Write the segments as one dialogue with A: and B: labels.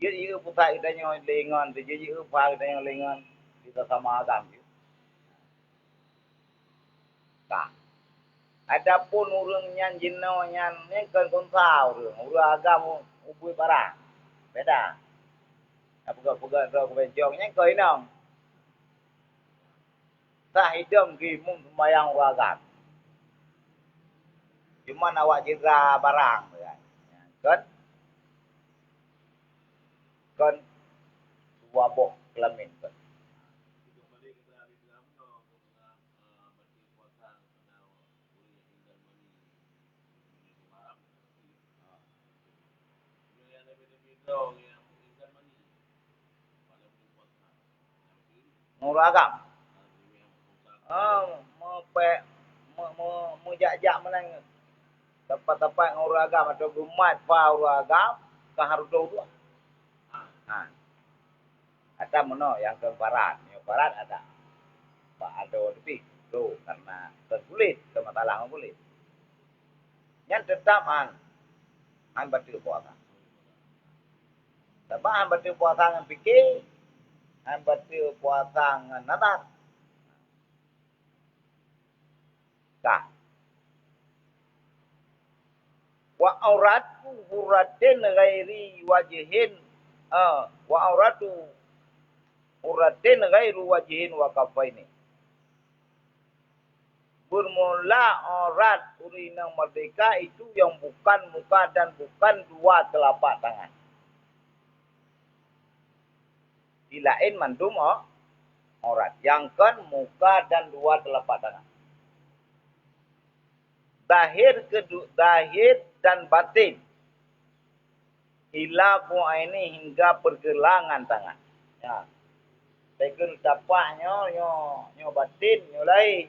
A: Dia putar idanya lengan, dia putar idanya lengan. Kita sama agam. Tak. Adapun orang yang jino yang ni kan konsau tu, orang agam ubui barang. Beda. Apa-apa tu kebencongnya kau inang. Tak hidup gimum sembahyang orang agam. Cuma awak jira barang. Kan? Kan dua boh kelamin kan. Orang agam. Mujak-jak menang tempat-tempat orang agam atau gumat fa orang agam ke hardo tu. Ha. Ada mana yang ke barat, yang barat ada. Pak ada lebih tu karena kulit, ke masalah kulit. Yang tetap an betul puasa. Sebab an betul puasa dengan fikir, an betul puasa dengan nadar. Tak. Wa auratu huratin ghairi wajihin wa auratu huratin ghairu wajihin wa kafaini. Bermula aurat urina merdeka itu yang bukan muka dan bukan dua telapak tangan. Dilain mandum aurat. Yang kan muka dan dua telapak tangan. Zahir dan batin. Ila ini hingga pergelangan tangan. Ya. Tegur tapaknya nyo batin nyo lai.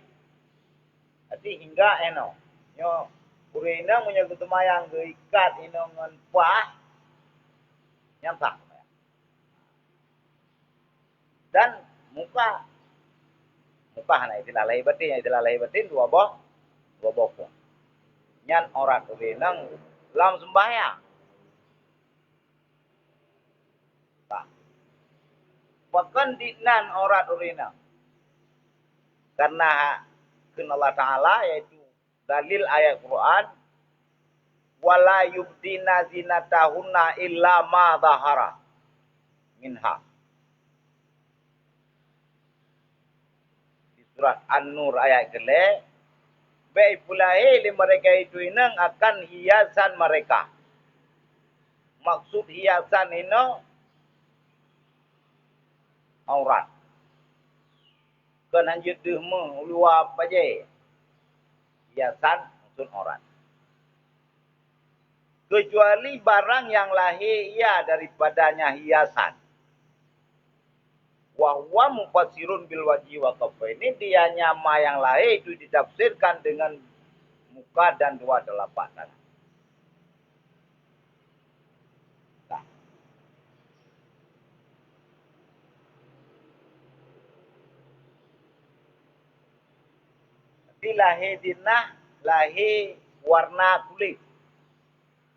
A: Jadi hingga nyo urina punya ketemayang ke ikat ino ngan pah nyamsak. Dan muka hana itilah lahir batin dua boh pun. Nyan orang urinang lam sembahyang. Tak. Bahkan dinan orang urinang. Karena Allah Ta'ala yaitu dalil ayat Quran wala yubdina zinatahunna illa ma zahara minha. Di surat An-Nur ayat ke-11 baik pula mereka itu inang akan hiasan mereka. Maksud hiasan ini aurat. Kan hanjut dehmu luar apa je. Hiasan maksud aurat. Kecuali barang yang lahir ia daripadanya hiasan. Wahwa mufassirun bil wajhi wa kafain. Ini dia nyama yang lain itu ditafsirkan dengan muka dan dua telapak tangan. Nah. Jadi lahir dinah, lahir warna kulit.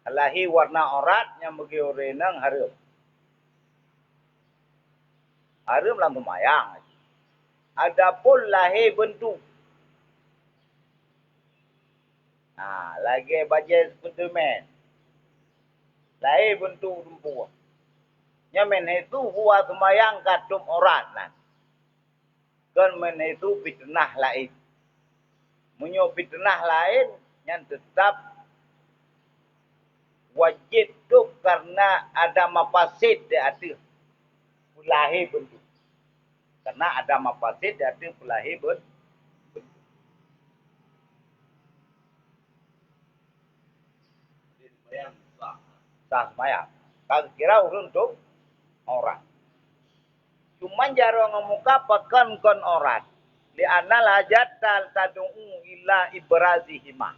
A: Lahir warna aurat yang bagi orang harum. Harum langsung mayang. Adapun lahir bentuk. Lagi bajet Spiderman. Lahir bentuk rumput. Nyamen itu buat semayang katum aurat. Kan men itu fitnah lain. Menyo fitnah lain yang tetap wajib tu karena ada mafasid di hati. Lahir bentuk. Karena ada mafasid di hati lahir bentuk. Sah semayang. Kalau kira urun tu orang. Cuma jaro ngemuka pekan kon orang. Li anal hajat tadu'u ila ibrazihima.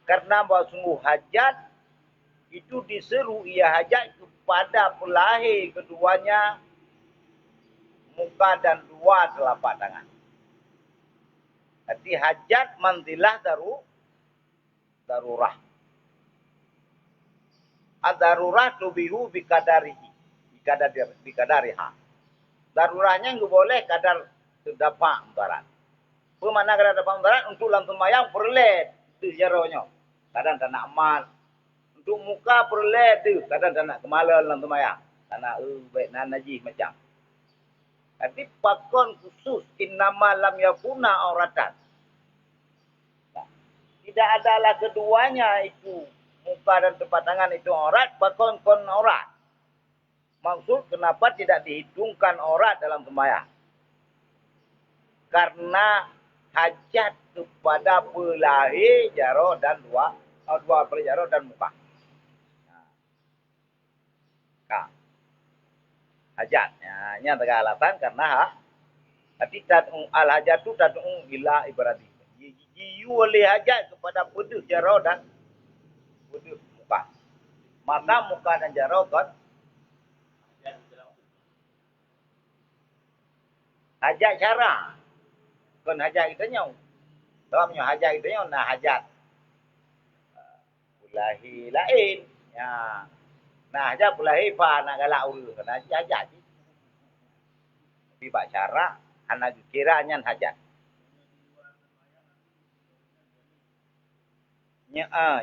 A: Karena bahwa sungguh hajat itu diseru ia hajat kepada pelahir keduanya muka dan dua telapak tangan. Jadi hajat manzilah darurah. Ad-darurat tubihu bikadarihi. Bikadariha. Darurahnya nggak boleh kadar terdapat barat. Pemana kadar terdapat barat untuk lantung mayang perlet itu jaronya. Kadang tak nak amal. Untuk muka perlet tu kadang tak nak kemala lantung mayang. Tak nak baik nan najis macam. Tapi pakon khusus innama lam yakuna auratan. Tidak adalah keduanya itu muka dan tempat tangan itu aurat, pakon kon aurat. Maksud kenapa tidak dihitungkan aurat dalam sembahyang? Karena hajat kepada pelahir jaro dan dua pelajaro dan muka. Nah, hajat. Ini antara alasan karena tapi al hajat itu tad'u ila ibaratih. Jiu oleh hajat kepada pedus jaro dan pedus muka. Maka muka dan jaro kan hajat syara. Kan hajat kita nyau. Dalamnya hajat kita nyau nah hajat. Pulahi lain. Ya. Nah hajat pulahi pa nak galak uru. Kena hajat. Tapi bak syara anak kiranya hajat.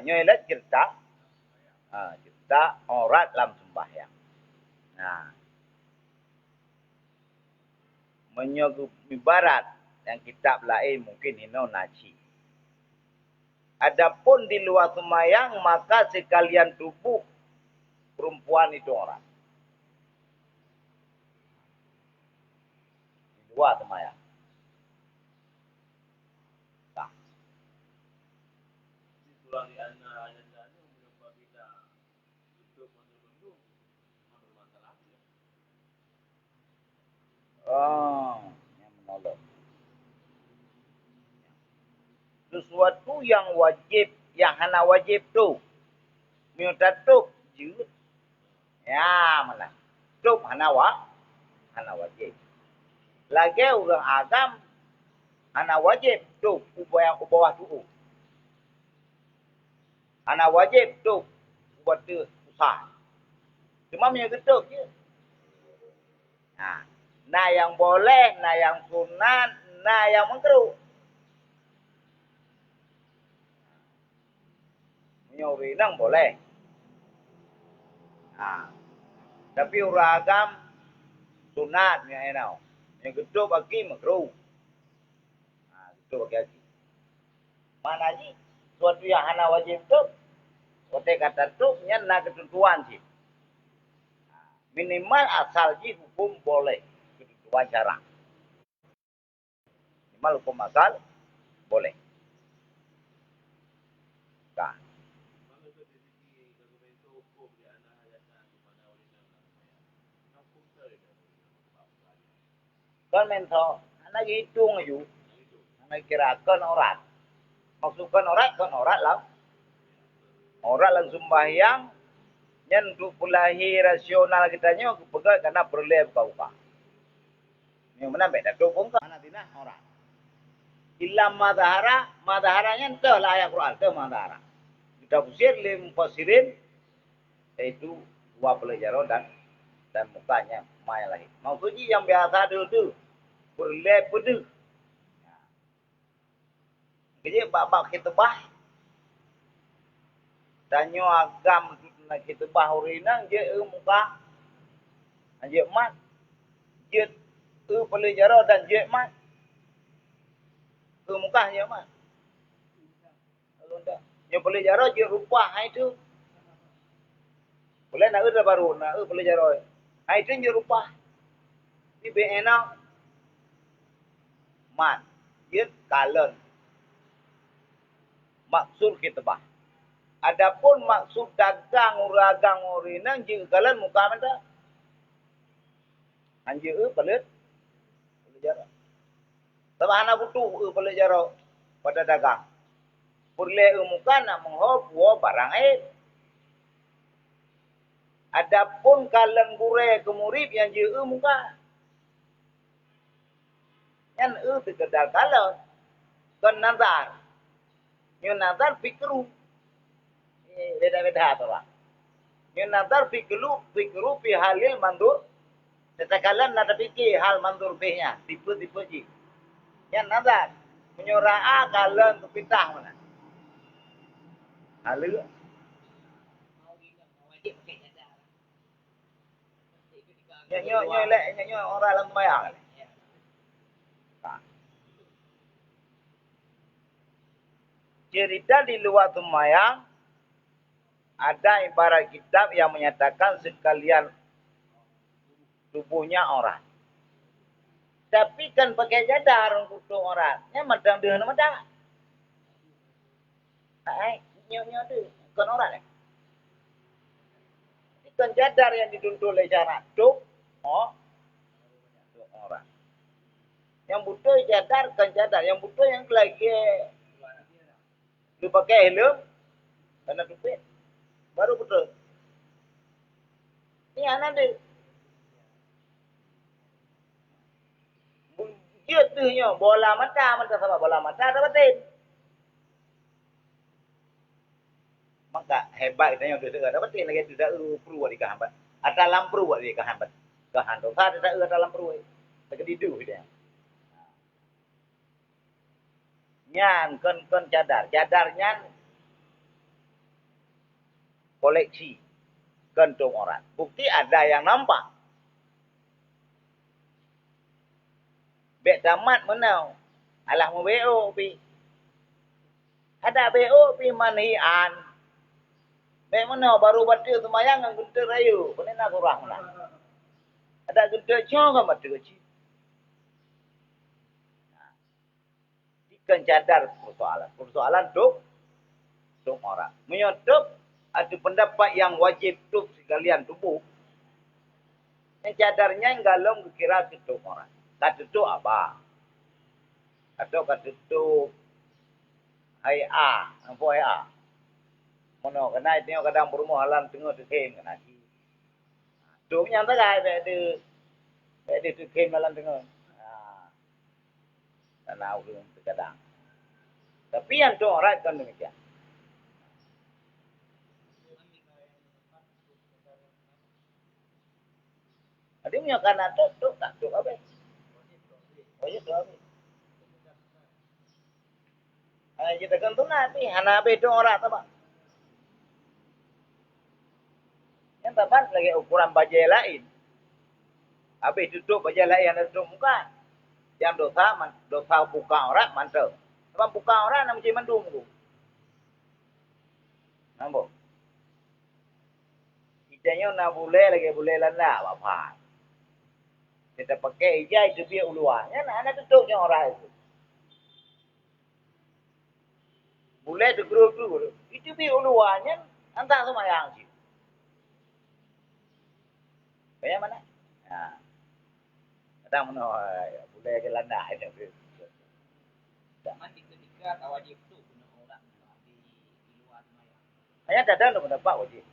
A: Nyoilat cerita. Cerita aurat dalam sembahyang. Nah. Menyuguh ibarat yang kitab lain mungkin hino naci. Adapun di luar sembahyang maka sekalian tubuh perempuan itu orang. Di luar sembahyang. Nah. Oh, yang menolong. Sesuatu yang wajib, yang hana wajib tu. Minta tup je. Ya, mana? Tup hana wajib. Lagi orang agam hana wajib tup ubah tu. Hana wajib tup buat tu usah. Cuma punya getuk je. Nah yang boleh, nah yang sunat, nah yang makruh. Menyuri nang boleh. Tapi uragam sunat ni enau. Yang getuk bagi makruh. Getuk bagi. Mana ji? Suatu yang hana wajib tup. Kote kata tup nyana ketentuan sih. Minimal asal ji hukum boleh. Ketentuan syara. Minimal hukum asal boleh. Nah. Kan mento, anak hitung aja. Anak kirakan orang. Maksudkan orang lah. Orang lang sembahyang. Yang untuk pulahi rasional kitanya, pegang karena perleh buka-buka. Yang mana beda dukung ke mana tina orang. Ilam madaharanya entah lah ayat Quran, entah madahara. Kita pusir lim posirin, yaitu dua pelajaran dan mukanya maya lagi. Maksudnya yang biasa dulu perleh pedu. Jadi bab kita bah. Tanyo agam nak kita bah urinang je muka. Je mat. Je pelajaran dan je mat. Muka je mat. Yang pelajaran je rupa itu. Boleh nak baru nak pelajaran. Itu je rupa. Di enak. Mat. Je kalen. Maksud kita bah. Adapun maksud dagang uragang urinang jika kalian muka mana? Anjir pelit pelajaran. Sebab anak butuh pelajaran pada dagang. Perle muka nak menghop barang air. Adapun kalian gure kemurib yang jika muka. Yang terkedal kalian. Kan nazar. Yang nazar fikru. Beda-beda tu lah. Yang nazar fikru fi halil mandur. Setakalan nada fikir hal mandur bihnya. Tipe-tipe ji. Yang nazar. Menyuraa kalian tu pitah mana. Halil. Nyo orang dalam sembahyang. Cerita di luar sembahyang ada ibarat kitab yang menyatakan sekalian tubuhnya orang. Tapi kan pakai jadar untuk orang. Nya madang dia nama dah. Nyo tu kan orang ni. Kan jadar yang diduntul oleh cara tu orang. Yang butuh jadar kan jadar. Yang butuh yang lagi lu pakai helm kena tupit. Baru betul. Ni anak dia. Dia tu nyo bola mata sebab bola mata ada batin. Maka hebat kita nyo tu ada batin lagi tidak perlu di kahambat. Ada lampru di kahambat. Kahan dosa tidak ada lampru. Lagi didu dia. Nyan kon cadar. Cadarnya koleksi gantung orang. Bukti ada yang nampak. Bek tamat menau. Alah mau BO pi. Ada BO pi manian. Bek menau baru batil semayang dengan guntur rayu. Kena nak kurang lah. Ada guntur cong kan batil kecil. Kan cadar persoalan. Persoalan duk orang. Menyutup ada pendapat yang wajib tup sekalian tubuh. Yang cadarnya yang galong kira tutup orang. Kata tu apa? Atau kata tu hai a, apa hai a? Mono kena tengok kadang permohonan tengok tekem kena ki. Tu yang tak ada ada tekem dalam tengok. Tanah ulun terkadang. Tapi yang tu orang kan demikian. Ada punya kanan tu tak tu apa? Wajib tu apa? Kita kan tu nanti hana be tu orang tu pak. Yang tabat lagi ukuran baju lain. Habis tutup baju lain yang tutup muka. Yang dosa buka orang mantap. Sebab buka orang nak macam mandung tu. Nampak? Kita nyo nak boleh lagi boleh landa apa? Kita pakai ijai tu biar uluan. Yang nak tutupnya orang itu. Boleh tu grup tu. Itu biar uluannya antara semua yang sih. Banyak mana? Nah. Kadang mana boleh ke landa itu.
B: Mati ketika wajib tu guna orang di luar semaya.
A: Hanya ada tu pendapat wajib.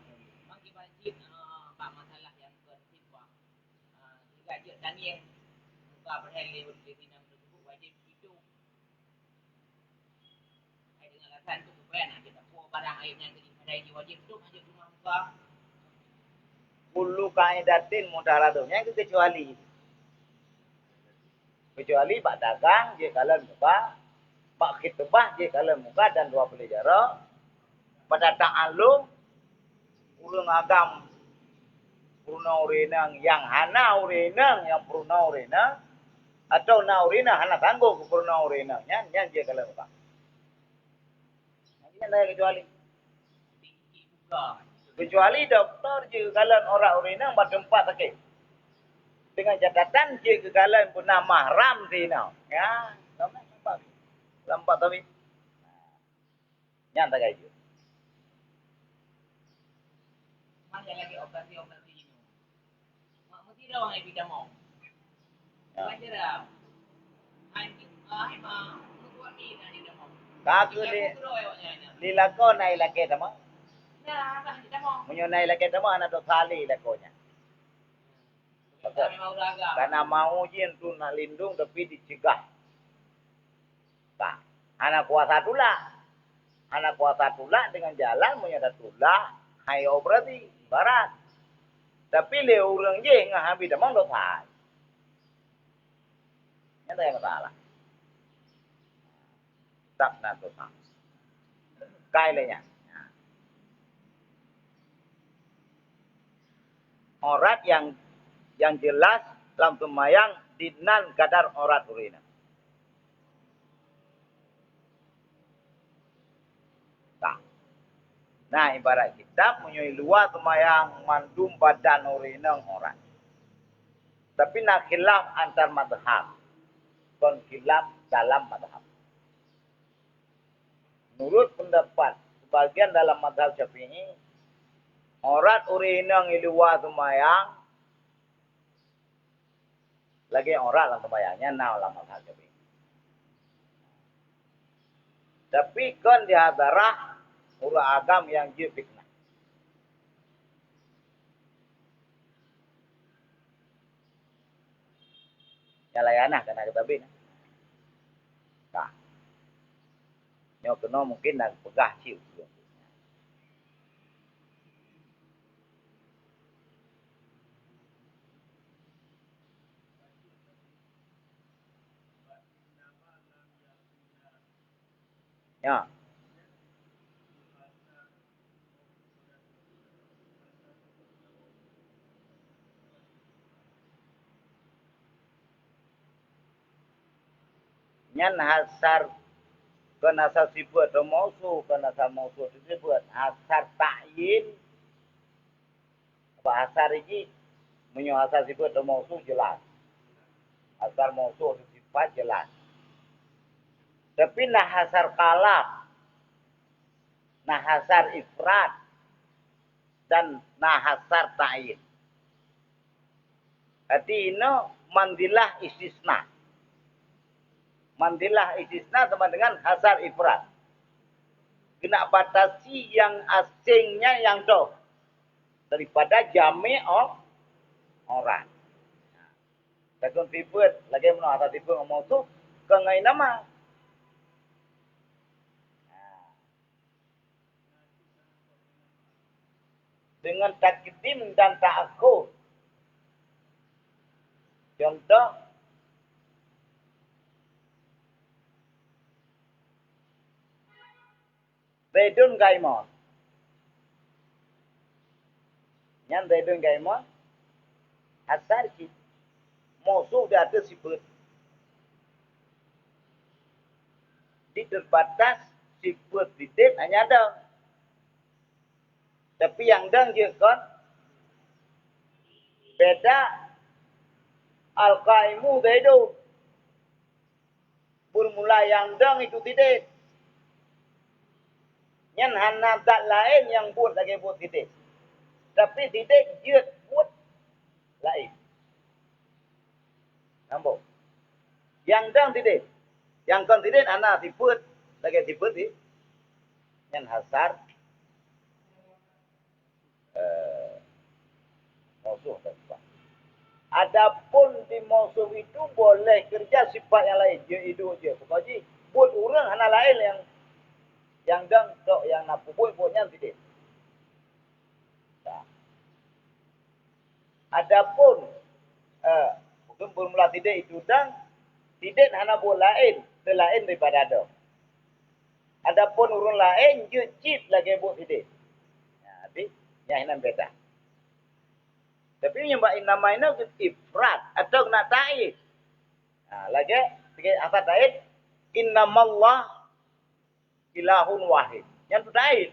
B: Maki wajib pak masalah yang bersifat jika je Daniel muka berhelai di tinam tersebut wajib itu. Hai dengan alasan tu supaya nak kita puas barang airnya jadi pada wajib tu wajib rumah muka.
A: Kullu kaidatin mudaratnya kecuali pak dagang je kalian muka, pak khitbah je kalian muka dan dua pelajara pada ta'alum ulung agam purna urenang yang hana urenang yang purna urenang atau na urenang hana tangguh ke purna urenangnya yang je kalian muka. Nanti ada kecuali kecuali doktor je kalian orang urenang pada tempat sakit. Dengan catatan je kegagalan pernah mahram sini. Ya, lambat tapi. Nyata kayak gitu.
B: Mana lagi operasi ini? Mesti dah orang yang mau. Wajar dah. Hai mah, muka ni dah dia mau.
A: Kagu lilakon na ilake tama.
B: Nah, dah dia mau.
A: Munyo na ilake tama anak tu kali lakonya. Karena mau jin tu nak lindung tapi dicegah. Tak. Anak kuasa tulah dengan jalan menyadar tulah Hayo berarti barat. Tapi le orang je ngahabi damang do thai. Nyata yang salah. Tak na do thai. Kai le nya. Orat yang jelas dalam sembahyang dinan kadar orat urina. Nah, ibarat kita punya luar sembahyang mandum badan urina orat. Tapi nak khilaf antar madhab. Kon khilaf dalam madhab. Menurut pendapat sebagian dalam madhab Syafi'i, orat urina ngi luar sembahyang lagi orat dalam sembahyangnya nah dalam madhab Syafi'i. Tapi kan di hadarah urang agam yang je fitnah. Ya layanah kena kita bin. Nah. Nyo kena mungkin nak pegah ciu. Ya. Nyan hasar kena asal sifat atau mausu kena asal mausu disebut asar ta'yin apa asar ini menyo asal sifat atau mausu jelas asar mausu sifat jelas tapi nah hasar kalaf nah hasar ifrat dan nah hasar ta'yin arti ini mandilah istisna mandilah istisna sama dengan hasar ifrat. Kena batasi yang asingnya yang doh. Daripada jami' orang. Takun tibut, lagi mana atas tibut ngomong tu, kengai nama. Dengan takdim dan ta'akhud. Contoh, Zaidun Gaimon. Yang Zaidun Gaimon. Asar kita. Musuh di atas sifat. Di terbatas sifat titik hanya ada. Tapi yang dang je kan. Beda. Al-Qaimu Zaidun. Bermula yang dang itu titik. Yang hana tak lain yang buat lagi buat titik. Tapi titik je buat lain. Nampak? Yang dang titik. Yang kan titik hana sifat. Lagi sifat di. Yang hasar. Musuh dan sifat. Adapun di musuh itu boleh kerja sifat yang lain. Dia hidup je. Pokoknya buat orang hana lain yang dang tok yang nak buat-buatnya tidak. Nah. Adapun mungkin bermula tidak itu dang tidak hana buat lain, selain daripada ada. Adapun orang lain je cip lagi buat tidak. Nah, jadi yang ini beda. Tapi yang buat nama ini ifrat atau nak ta'id. Nah, lagi sikit asal ta'id innamallah ilahun wahid. Yang itu ta'id.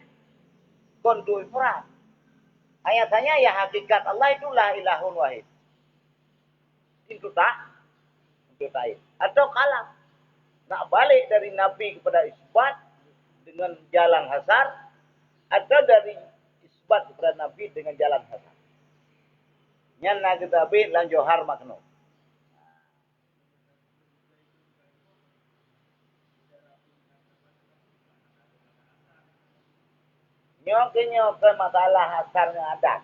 A: Kondu ifrat. Ayatnya ya hakikat Allah itulah ilahun wahid. Itu tak. Itu ta'id. Atau kalam. Nak balik dari Nabi kepada isbat dengan jalan hasar. Atau dari isbat kepada Nabi dengan jalan hasar. Yang nak kita ambil lan johar makna. Nyoke masalah hasarnya ada.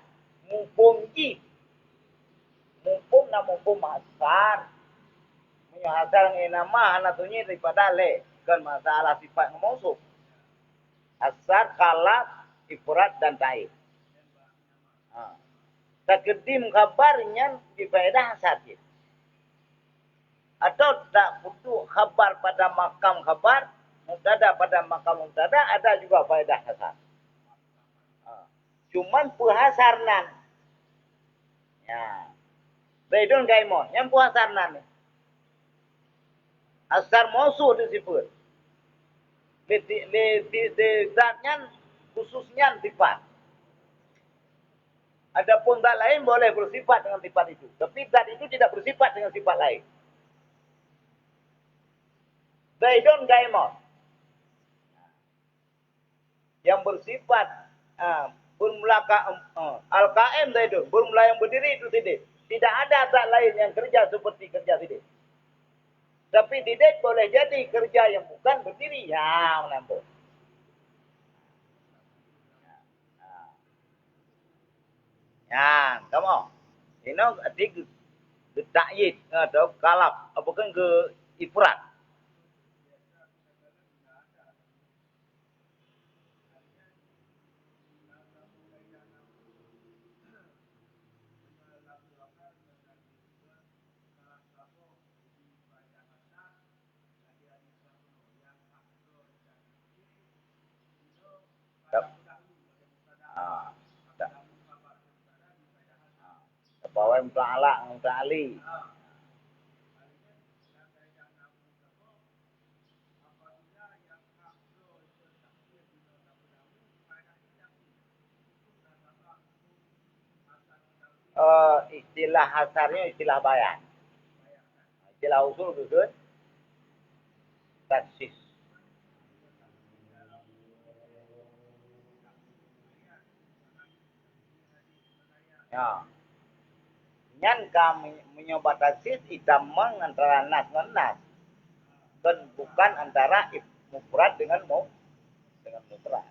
A: Mumpung ji. Mumpung na mumpung hasar. Menyo hasar ng nama anak tunyi daripada le. Kan masalah sifat ngomong. Hasar, kalaf, ifrat dan ta'id. Ha. Takedim khabarnya di faedah sakit. Atau tak butuh khabar pada makam khabar, mubtada pada makam mubtada, ada juga faedah hasar. Cuman puhasarnan. Ya. Zaidun Gaimon, yang puhasarnan. Asar mausul disebut. Di zatnya khususnya sifat. Adapun zat lain boleh bersifat dengan sifat itu. Tapi zat itu tidak bersifat dengan sifat lain. Zaidun Gaimon. Yang bersifat bermula al-qaim Zaidun, bermula yang berdiri itu Sidik. Tidak ada zat lain yang kerja seperti kerja Sidik. Tapi Sidik boleh jadi kerja yang bukan berdiri. Ya, menampung. Ya, kamu. Ini arti ke ta'yid atau kalab. Apakah ke ifrat. Bahwa muta'ala, muta'ali. Istilah hasarnya istilah bayan. Istilah usul itu taksis. Ya. Nyan kami menyobat taksis idamang antara nas dengan nas. Dan bukan antara mufrad dengan mufrad.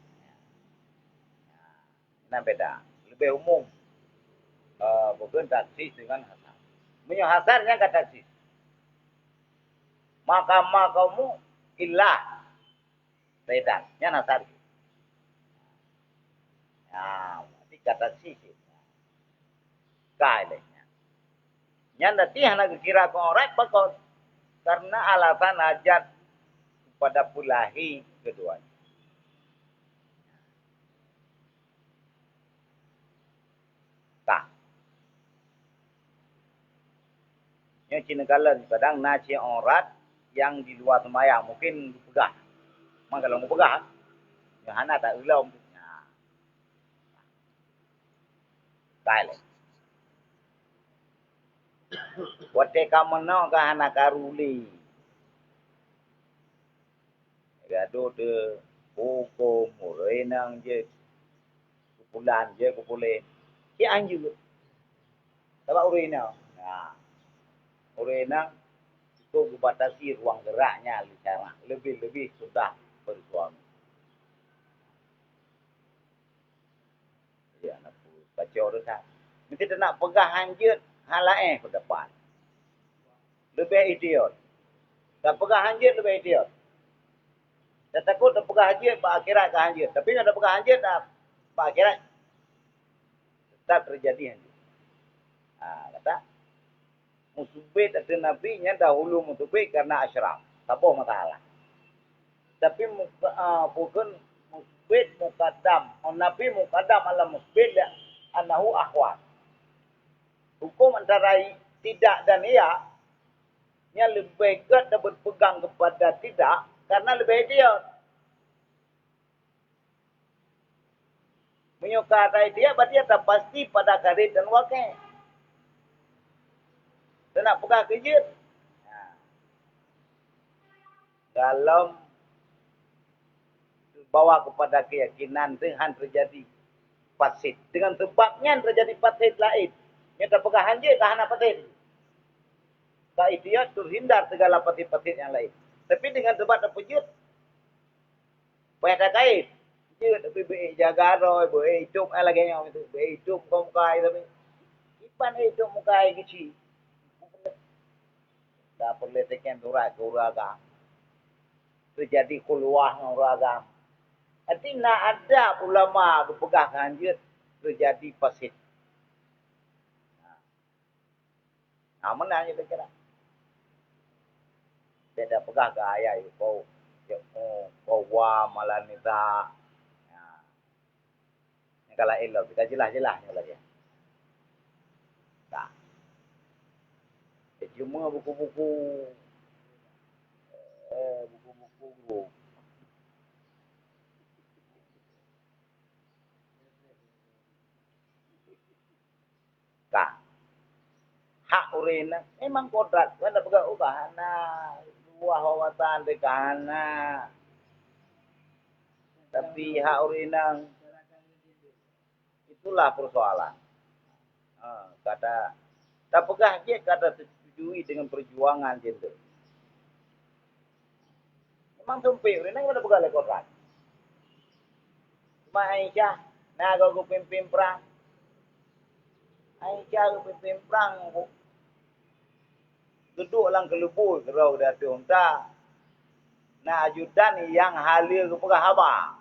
A: Nah beda. Lebih umum. Bukan taksis dengan hasar. Hasarnya kata taksis. Maka kamu ilah. Beda. Nyan hasar. Ya, berarti kata taksis. Kailenya. Nyan nanti anak kira korek bakal. Karena alasan hajat pada pulahi keduanya. Tak. Yang cinekalan kadang naci orat yang di luar sembahyang mungkin dipegah. Maka kalau mau pegah, yang anak tak ulum. Kaile. Wate kamano ka anak karuli. Gado de hukum murenang je kumpulan je kumpulin. Si anju. Sebab urenang. Nah. Urenang itu membatasi ruang geraknya bicara. Lebih-lebih sudah bersuami. Ya, nak baca orang. Mesti dia nak pegang hanjut halae ke depan. Lebih idiot. Dan pegang hanjut lebih idiot. Dia takut dia pegang hanjut, pak akhirat ke hanjut. Tapi kalau dia pegang hanjut, pak akhirat tetap terjadi hanjut. Kata, musibit ada nabinya dahulu musibit karena asyraf. Tabuh masalah. Tapi bukan musibit muqaddam. Nabi muqaddam ala musibit anahu akhwat. Hukum antara tidak dan iya, yang lebih baik dia berpegang kepada tidak, karena lebih idiot. Menyukai dia, berarti dia tak pasti pada karir dan wakil. Dia nak pegang kejut. Dalam bawa kepada keyakinan Tuhan terjadi fasid. Dengan sebabnya terjadi fasid lain. Yang tak pegang hanjir, tahan fasid. Tak idiot, terhindar segala fasid-fasid yang lain. Tapi dengan sebab terpejut, banyak tak kait. Dia tapi jaga roy, boleh hidup lagi yang itu, boleh hidup kau mukai tapi ipan hidup mukai kecil. Tak perlu tekan turai ke uraga. Terjadi keluar dengan uraga. Artinya ada ulama berpegang hanjir terjadi fasid. Menang je kira. Dia dah pegah ke ayah itu. Kau malah ni tak. Kalau elok, kita jelas-jelas ni dia. Tak. Cuma buku-buku. Buku-buku. Tak. Hak urina memang kodrat. Kan dah pegah kahana. Dua hawatan de kahana. Tapi hak urina itulah persoalan. Kata tak pegah je kata setujui dengan perjuangan je tu. Memang sempit urina kan dah pegah le kodrat. Cuma Aisyah nak aku pimpin perang. Aisyah aku pimpin perang. Duduk lang kelubur kerau dah tu unta. Nak ajudan yang halia ke pegah haba.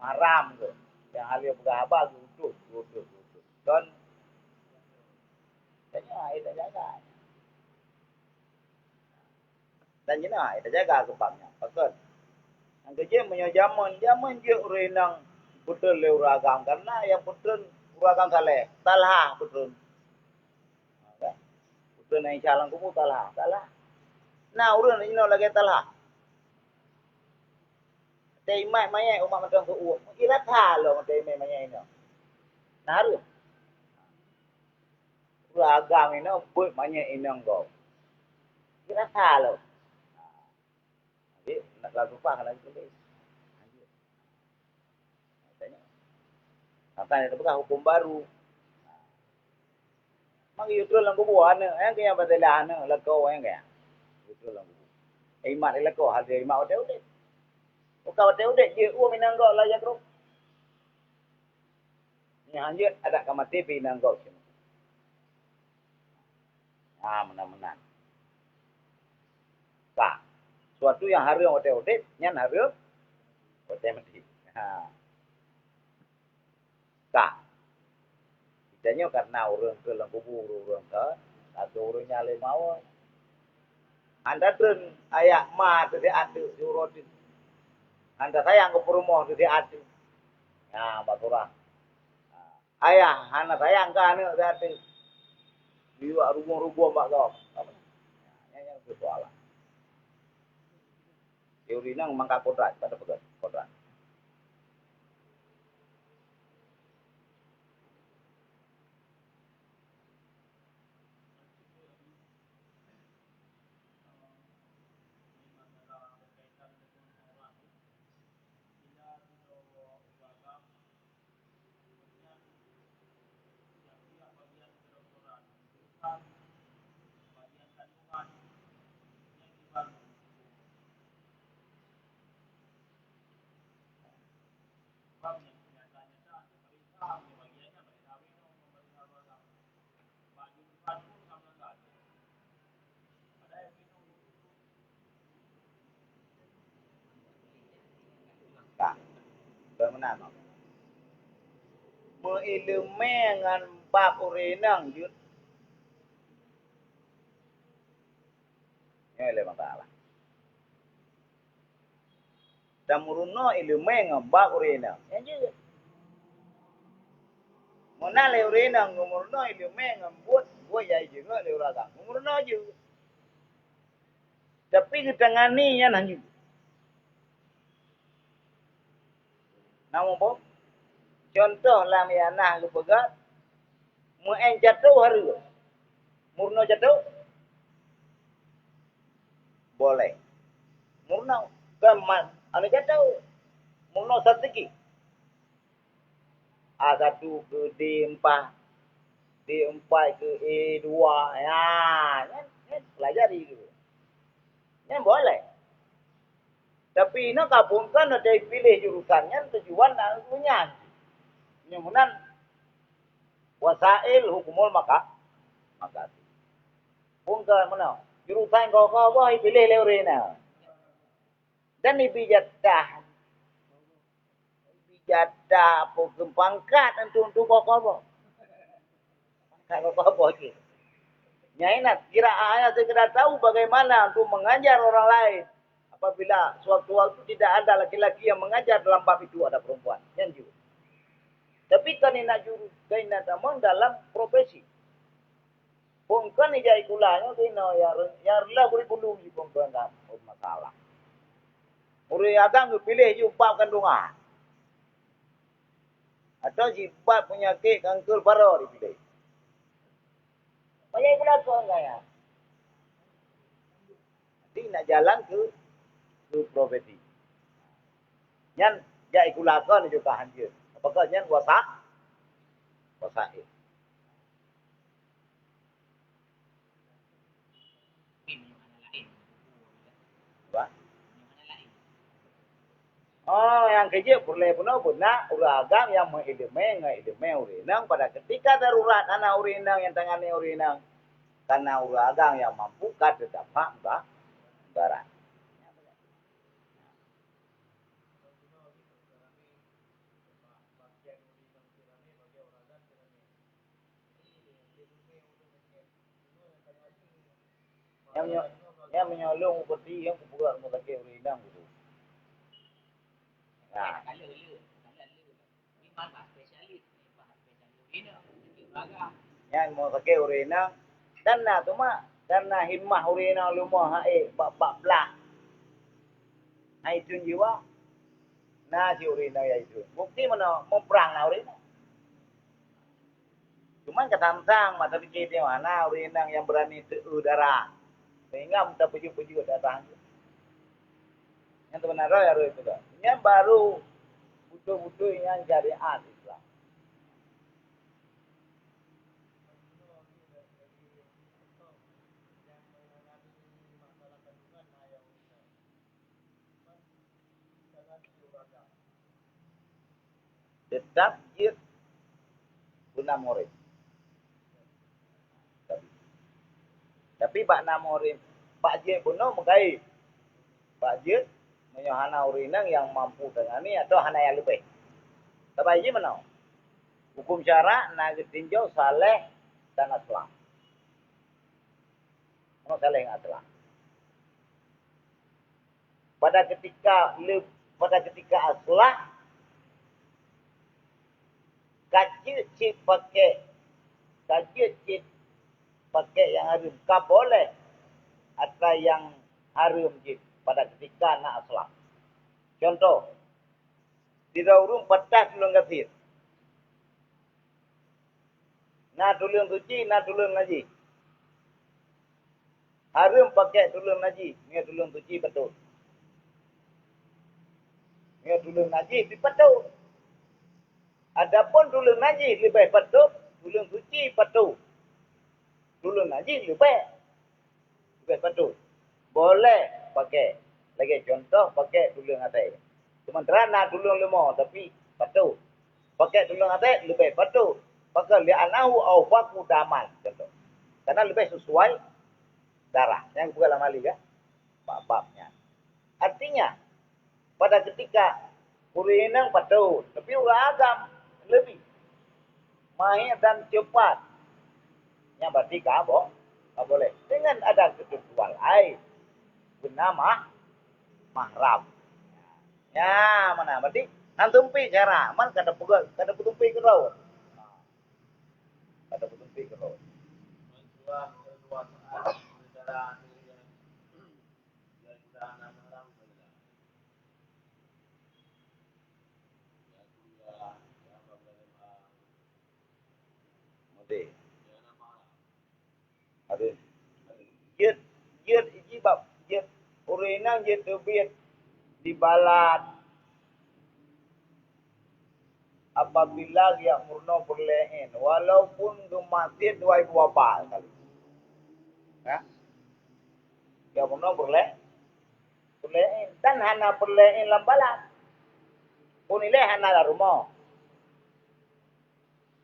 A: Maram tu. Yang halia pegah haba ke udut. Dan tanya air tak jaga. Dan jenak air tak jaga kebangnya. Pasal yang kerja punya zaman je renang betul le uragam karena yang betul uragam saleh. Salah betul. Betul naik jalan kubu salah. Nah urang ni lagi salah. Tei mai umat macam tu uang. Ila thalo tei mai ini. Nah harus. Uragam ini buat banyak inang kau. Ila thalo. Jadi nak lagu apa lagi tu? Katanya itu bukan hukum baru. Mang itu lang kubuan yang kaya badalah lako yang kaya. Itu lang kubu. Imat lako hal dia imat udah. Bukan udah je minang kau lah ya bro. Ni hanya ada kamar TV minang kau. Menang. Tak. Suatu yang harus udah nyan harus udah mati. Tak. Kitanya karena orang ke lembu orang ke satu orang nyale mau. Anda turun ayak ma tu dia atu suruh tu. Anda sayang ke rumah tu dia atu. Ya, baturah. Ayah, anak sayang ke anak dia atu. Dia rumah-rumah mak kau. Yang persoalan. Teori nang mangka kodrat pada pegat kodrat. Tak. Bermenang. Meilemengan bab urenang jut. Ini le masalah. Damuruno ilemengan bab urenang. Yang je. Mana le urenang ngumuruno ilemengan buat ya juga le uraga. Ngumuruno je. Tapi kita ngani yan hanya. Namun apa? Contoh lam yanah lu pegat. Mu jatuh hari. Murno jatuh. Boleh. Murno keman anu jatuh. Murno strategi. A1 ke D4. D4 ke E2. Ya, kan pelajari dulu. Yang boleh. Tapi nak kabungkan ada pilih jurusannya tujuan dan punya. Nyamunan wasail hukumul maka. Bungkan mana? Jurusan kau apa pilih leurena. Dan ibijadah apa pangkat untuk kau apa? Tak apa-apa lagi. Nyai nak kira hanya sekedar tahu bagaimana untuk mengajar orang lain. Apabila suatu-waktu tidak ada laki-laki yang mengajar dalam bab itu ada perempuan. Yang juga. Tapi kan ini nak juru, kan nak tamang dalam profesi. Pungkan ija ikulanya, kena ya rela kurikulum di pungkan tak masalah. Murid agam tu pilih je bab kandungan. Atau si bab penyakit kanker parah dipilih. Banyak ikulah tu enggak ya. Nanti nak jalan ke profesi. Nyan ja ikulah kan juga hancur. Apakah nyan wasak? Wasaid. Apa? Oh, yang kerja boleh puno puna uragam yang mengideme urinang pada ketika darurat anak urinang yang tangani urinang karena uragam yang mampu kata dapat barat. Yang menyolong seperti yang buat mengkaji urinang gitu. Nah, yang mengkaji urinang dan na tu mak karena himmah urinang lumah bab belah. Hai tun jiwa. Nah si urinang ya itu. Bukti mana memperang na urinang. Cuman ketamsang mata pikir dia mana urinang yang berani udara. Sehingga minta puju-puju datang. Yang sebenarnya ya itu dah. Yang baru butuh-butuh yang syariat Islam. Tetap jid guna murid. Tapi Pak Namorim, Pak Jid pun mengai. Pak Jid menyohana urinang yang mampu dengan ini atau hana yang lebih. Tapi Jid mana? Hukum syara nak tinjau saleh dan aslah. Mana saleh dan aslah? Pada ketika aslah, kaji cip pakai yang harum. Kah boleh atau yang harum cip pada ketika nak aslah. Contoh, tidak urung patah tulung kasir. Nak tulung suci, nak tulung najis. Harum pakai tulung najis, ni tulung suci betul. Ni tulung najis betul. Adapun tulung najis lebih betul, tulung suci betul. Tulung najis lebih betul. Boleh pakai. Lagi contoh pakai tulung atas. Sementara nak tulung lemah tapi betul. Pakai tulung atas lebih betul. Pakai li'anahu au faku daman. Contoh. Karena lebih sesuai darah. Yang bukan lama lagi ya. Bab-babnya. Artinya, pada ketika urinang betul. Tapi uragam lebih mahir dan cepat. Yang berarti tak boleh. Dengan ada ketentuan lain. Bernama mahram. Ya, mana? Berarti nantumpi cara. Man kada putumpi ke raut. Kada putumpi ke raut. Ada jid ijibab jid urinang jid terbit di balat apabila dia murno berlein walaupun gemasir 2000 kali. Ya. Dia murno berlein dan hana berlein lam balat. Pun ile hana la rumah.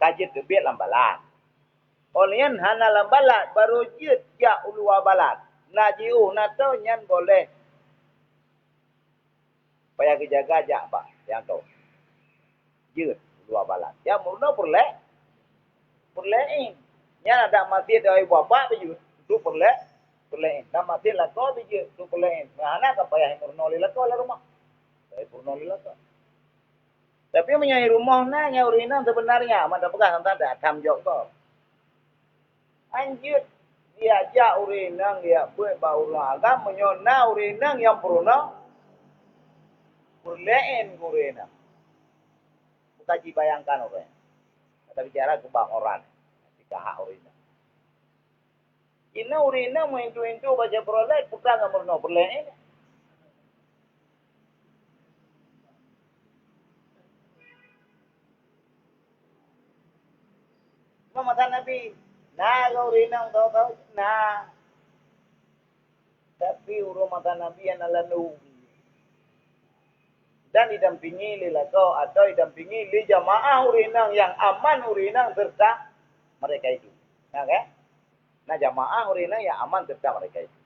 A: Kajit terbit lam balat. Olian hana lam balat baru jid ya ulua balat. Najiu nato nyan boleh. Payah kejaga jak pak yang tu. Jid ulua balat. Ya murno berlein. Yang ada mati dari bapak baju tu perle. Dah mati lah kau baju tu perle. Mana kau payah murnoli lah kau lah rumah. Dari murnoli lah kau. Tapi menyai rumah na nyaurina sebenarnya mata pegang tanda tham jok kau. Anjir diajak urinang dia buat bau agam menyona urinang yang puruna perleen urinang. Bukan bayangkan orang. Kita bicara kebang orang. Jika hak urinang. Ina urinang mengintu-intu baca prolet bukan nggak puruna perleen. Mata Nabi, nah kau rinang tahu-tahu, nah. Tapi urut mata Nabi yang lalu. Dan didampingi oleh kau atau didampingi oleh jamaah urinang yang aman urinang serta mereka itu. Nah, kan? Nah jamaah urinang yang aman serta mereka itu.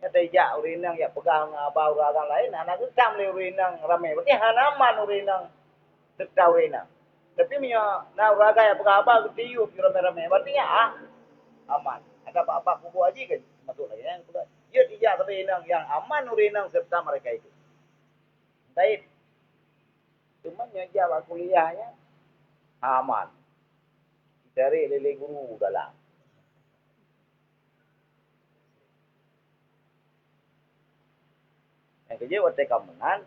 A: Ya tidak urinang yang pegang abah orang lain, anak itu sambil urinang ramai. Berarti hanaman urinang serta urinang. Tapi punya nah uraga yang apa tiup rame-rame berarti aman. Ada apa-apa kubu aja kan masuk lagi yang kedua. Ya tidak urinang yang aman urinang serta mereka itu. Baik. Cuma jawab kuliahnya aman. Dari lele guru dalam. Yang kerja waktu kemenang.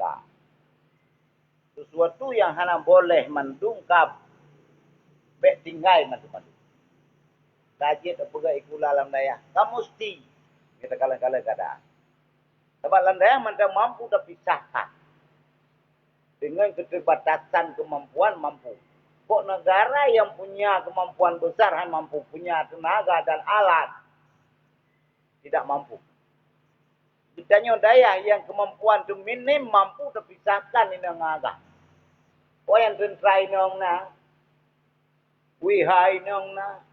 A: Tak. Sesuatu yang hanya boleh mendungkap bek tinggal matu-matu. Kaji terpegang ikula alam daya. Kamu mesti kita kala-kala keadaan. Sebab landaya mana mampu terpisahkan dengan keterbatasan kemampuan mampu. Kok negara yang punya kemampuan besar hanya mampu punya tenaga dan alat tidak mampu. Ditanya daya yang kemampuan itu minim mampu terpisahkan ini ngagak. Oh yang tentrai nong na, wihai nong na,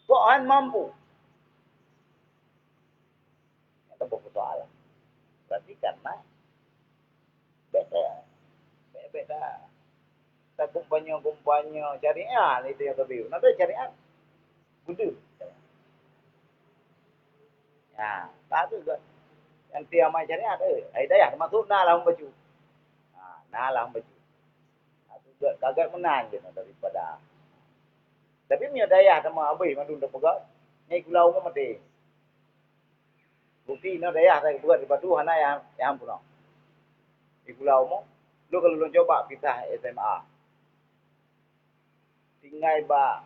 A: kok han mampu? Itu bukan soalan. Berarti karena beda. Tak kumpanya syariat itu yang terbiu. Nanti syariat, budu. Ya, tak juga. Yang tiap syariat daya termasuk nalah baju. Nalah baju. Kagak menang je daripada. Tapi punya daya sama abai mandu dah pegang. Nyai kulau mo mati. Bukti no daya saya buat di batu hana yang puno. Di kulau mo, lu kalau lu coba pisah SMA. Tinggal ba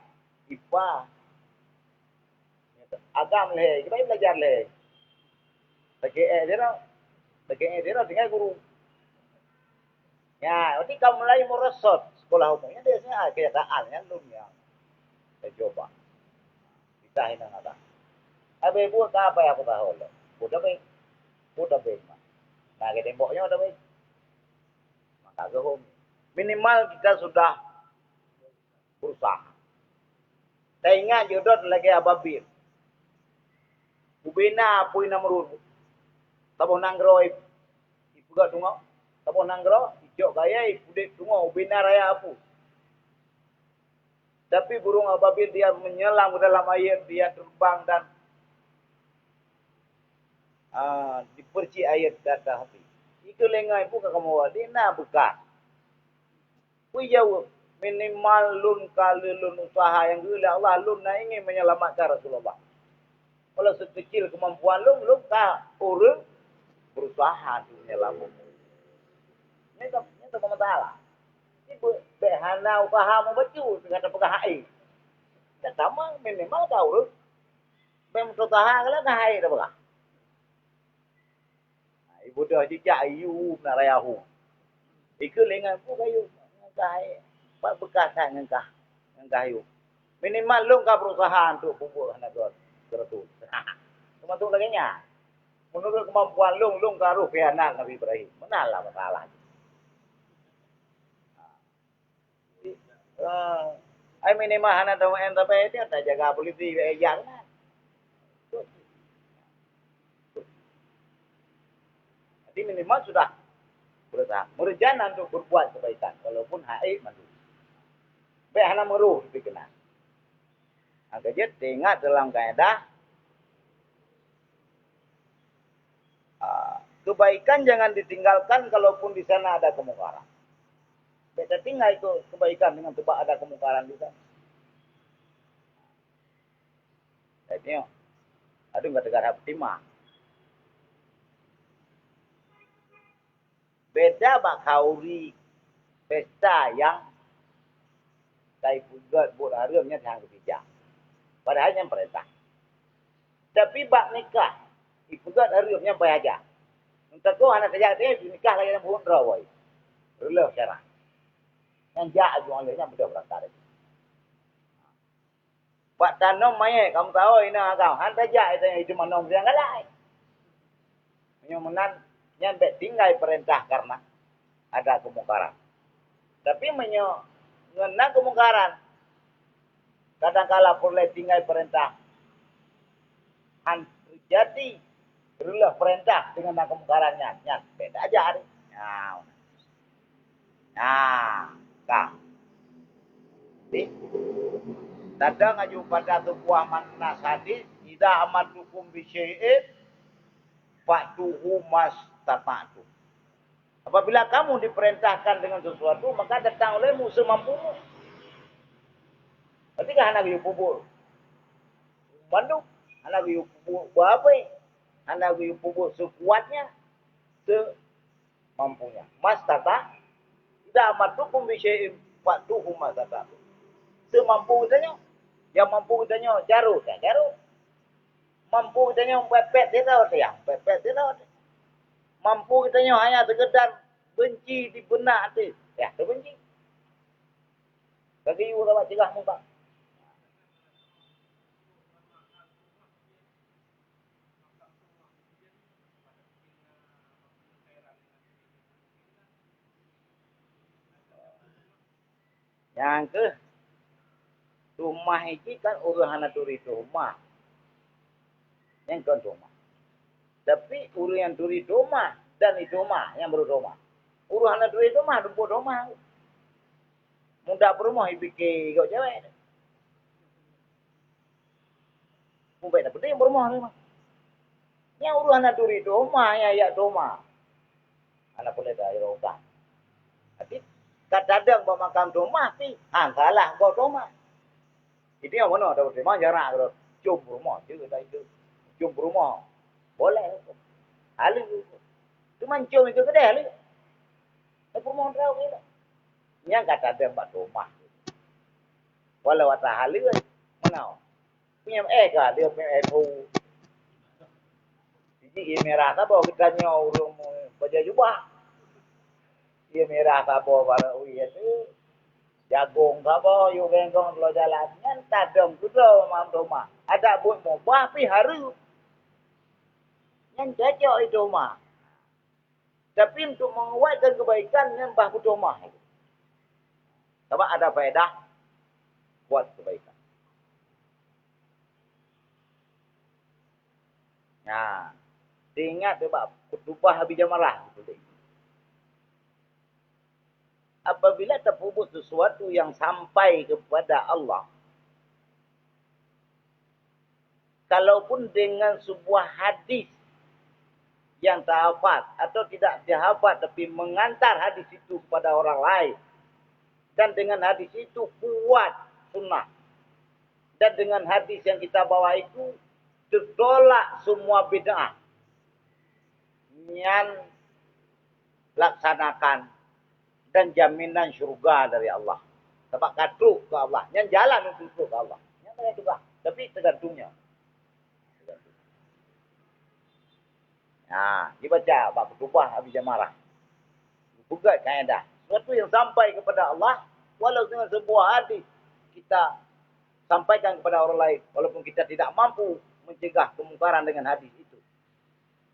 A: IPA. Agam leh, kita belajar leh. Pakai dia tinggal guru. Ya, nanti kamu mulai merosot sekolah umumnya dia keadaan yang dunia. Saya coba. Pisahin anak. Abe buat apa ya aku tahu lah. Udah baik. Nah, ke temboknya udah baik. Maka gehom. Minimal kita sudah berusaha. Saya ingat jodoh lagi ababir. Ubina puin namrud. Tabo nangroi. Ipuga tungau. Tabo nangro. Ijok gaya ipudik tungau. Ubina raya apu. Tapi burung ababir dia menyelam ke dalam air. Dia terbang dan diperci air kata hati. Itu lengai buka kamu wadi na buka. Kui jauh minimal lun kali lun usaha yang gila Allah lun na ingin menyelamatkan Rasulullah. Kalau sekecil kemampuan lun kah urut berusaha untuk menyelamatkan. Ini tak masalah. Ini behana usaha membaca dengan pegang air. Tak sama minimal kau urut. Memang usaha kalau kah air dah pegang. Ibu dah jejak ayu nak rayahu. Iku lengan pun kayu. Ngkai. Pak bekasan ngkah. Ngkah ayu. Minimal lu kah berusaha untuk pupuk anak geratul. Termasuk lagi nya. Menurut kemampuan lu kah ruh anak Nabi Ibrahim. Menalah masalah. Ai minimal anak dong tapi dia tak jaga polisi yang lah. Jadi minimal sudah berusaha. Merencana untuk berbuat kebaikan. Walaupun haid mandu. hana meruh dikena. Jadi ingat dalam kaidah kebaikan jangan ditinggalkan kalaupun di sana ada kemungkaran. Beda tinggal itu kebaikan dengan sebab ada kemungkaran di sana. Jadi, aduh nggak tegar hati mah. Beda bak kauri pesta yang kai pugat buat harumnya tang ketiga. Padahal yang perintah. Tapi bak nikah, ipugat harumnya bayar aja. Untuk kau anak saja dia nikah lagi dalam bulan rawai. Relih cara. Yang jahat jual olehnya betul berangkat. Bak tanam mayat kamu tahu ini kau. Hantar jahat itu manom yang galai. Menyemenan yang tinggal perintah karena ada kemungkaran. Tapi mengenang kemungkaran. Kadang-kala boleh tinggal perintah. Jadi berulah perintah dengan kemungkarannya. Yang beda aja hari. Kak. Tanda ngaju pada sebuah makna hadis. Ida amadukum bisyai'id. Fa'tuhu mas tata'tu. Apabila kamu diperintahkan dengan sesuatu, maka datang olehmu semampumu. Ketika anak you pupuk banduk, anak you pupuk babai, anak you pupuk sekuatnya, semampunya. Mas tata, tidak amadukum bisyai'in fa'tuhu mas tata'tu. Semampu kitanya, yang mampu kitanya jaru, jaru. Mampu kitanya pepet dia tahu yang pepet dia tahu. Mampu kitanya hanya sekedar benci di benak hati. Ya, terbenci. Bagi ibu dapat cegah muka. Yang ke rumah ini kan urusan turi rumah. Yang ke rumah. Tapi urusan turi rumah dan itu rumah yang baru rumah. Urusan turi rumah, dumpu rumah. Mudah berumah ibiki kau cewek. Mungkin dapat yang berumah rumah. Yang urusan turi rumah ya rumah. Anak boleh dah rumah. Tapi kadang pemakan rumah sih, salah kau rumah. Itu yang mana dapat rumah jarak kalau jump rumah juga itu. Jump rumah boleh. Halu. Cuma cium itu gede halu. Tapi rumah tahu gitu. Yang kata ada mbak rumah. Walau ada halu, mana? Punya kah dia punya itu. Jadi merah tak bawa kita nyau baju jubah. Dia merah tak bawa barang itu. Jagung apa, yuk bengkong kalau jalan. Yang tadam kudo mam rumah. Ada buat mau tapi haru. Yang cocok itu rumah. Tapi untuk menguatkan kebaikan yang bahu rumah. Sebab ada faedah buat kebaikan. Nah, diingat sebab kutubah habis jamarah. Apabila terpubut sesuatu yang sampai kepada Allah, kalaupun dengan sebuah hadis yang terhafal atau tidak dihafal tapi mengantar hadis itu kepada orang lain, dan dengan hadis itu kuat sunnah, dan dengan hadis yang kita bawa itu tertolak semua bid'ah yang laksanakan dan jaminan syurga dari Allah. Sebab katruk ke Allah. Yang jalan untuk ke Allah. Yang tidak juga. Tapi tergantungnya. Nah, dibaca bab berubah habis marah. Buka kaedah. Sesuatu yang sampai kepada Allah, walau dengan sebuah hadis kita sampaikan kepada orang lain, walaupun kita tidak mampu mencegah kemungkaran dengan hadis itu.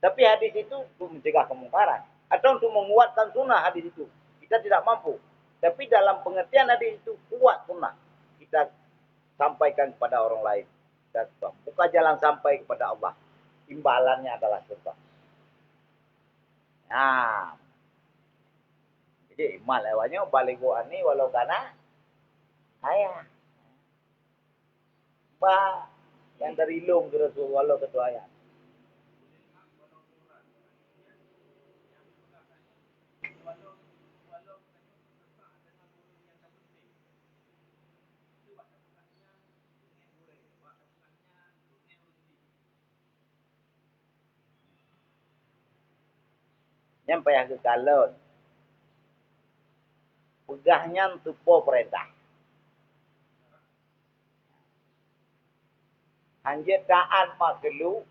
A: Tapi hadis itu untuk mencegah kemungkaran atau untuk menguatkan sunnah hadis itu. Kita tidak mampu. Tapi dalam pengertian hadis itu kuat sunnah. Kita sampaikan kepada orang lain. Kita buka jalan sampai kepada Allah. Imbalannya adalah surga. Nah. Jadi imal lewatnya balik gua ni walau kana Ayah. Ba yang dari long ke Rasulullah ke ayat. Nyampe yang ke kalon. Pegahnya tupo perintah. Hanya taat makhluk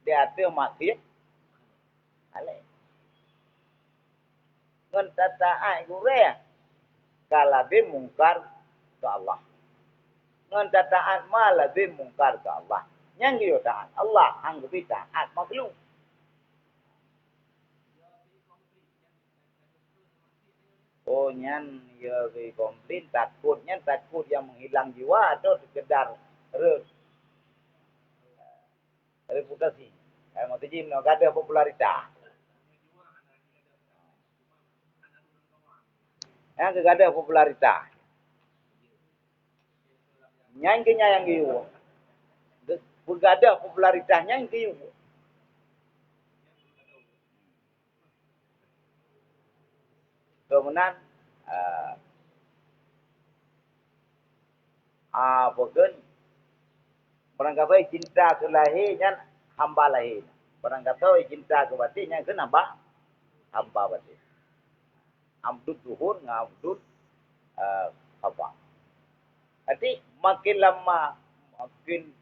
A: dia ada makhir. Alai. Ngan taat gure kalau dia mungkar ke Allah. Ngan taat malah dia mungkar ke Allah. Yang dia taat Allah hang lebih taat makhluk. Oh nyan ya komplain takutnya takut yang menghilang jiwa atau sekedar reputasi. Mau tijim no ada popularitas. Yang ada popularitas. Nyanyinya yang giu. Bergada popularitasnya yang giu. Kemudian bukan orang kata cinta ke lahirnya hamba lahir. Orang kata cinta ke batinnya kenapa? Hamba batin. Abdul tuhur ngabdul hamba. Jadi makin lama makin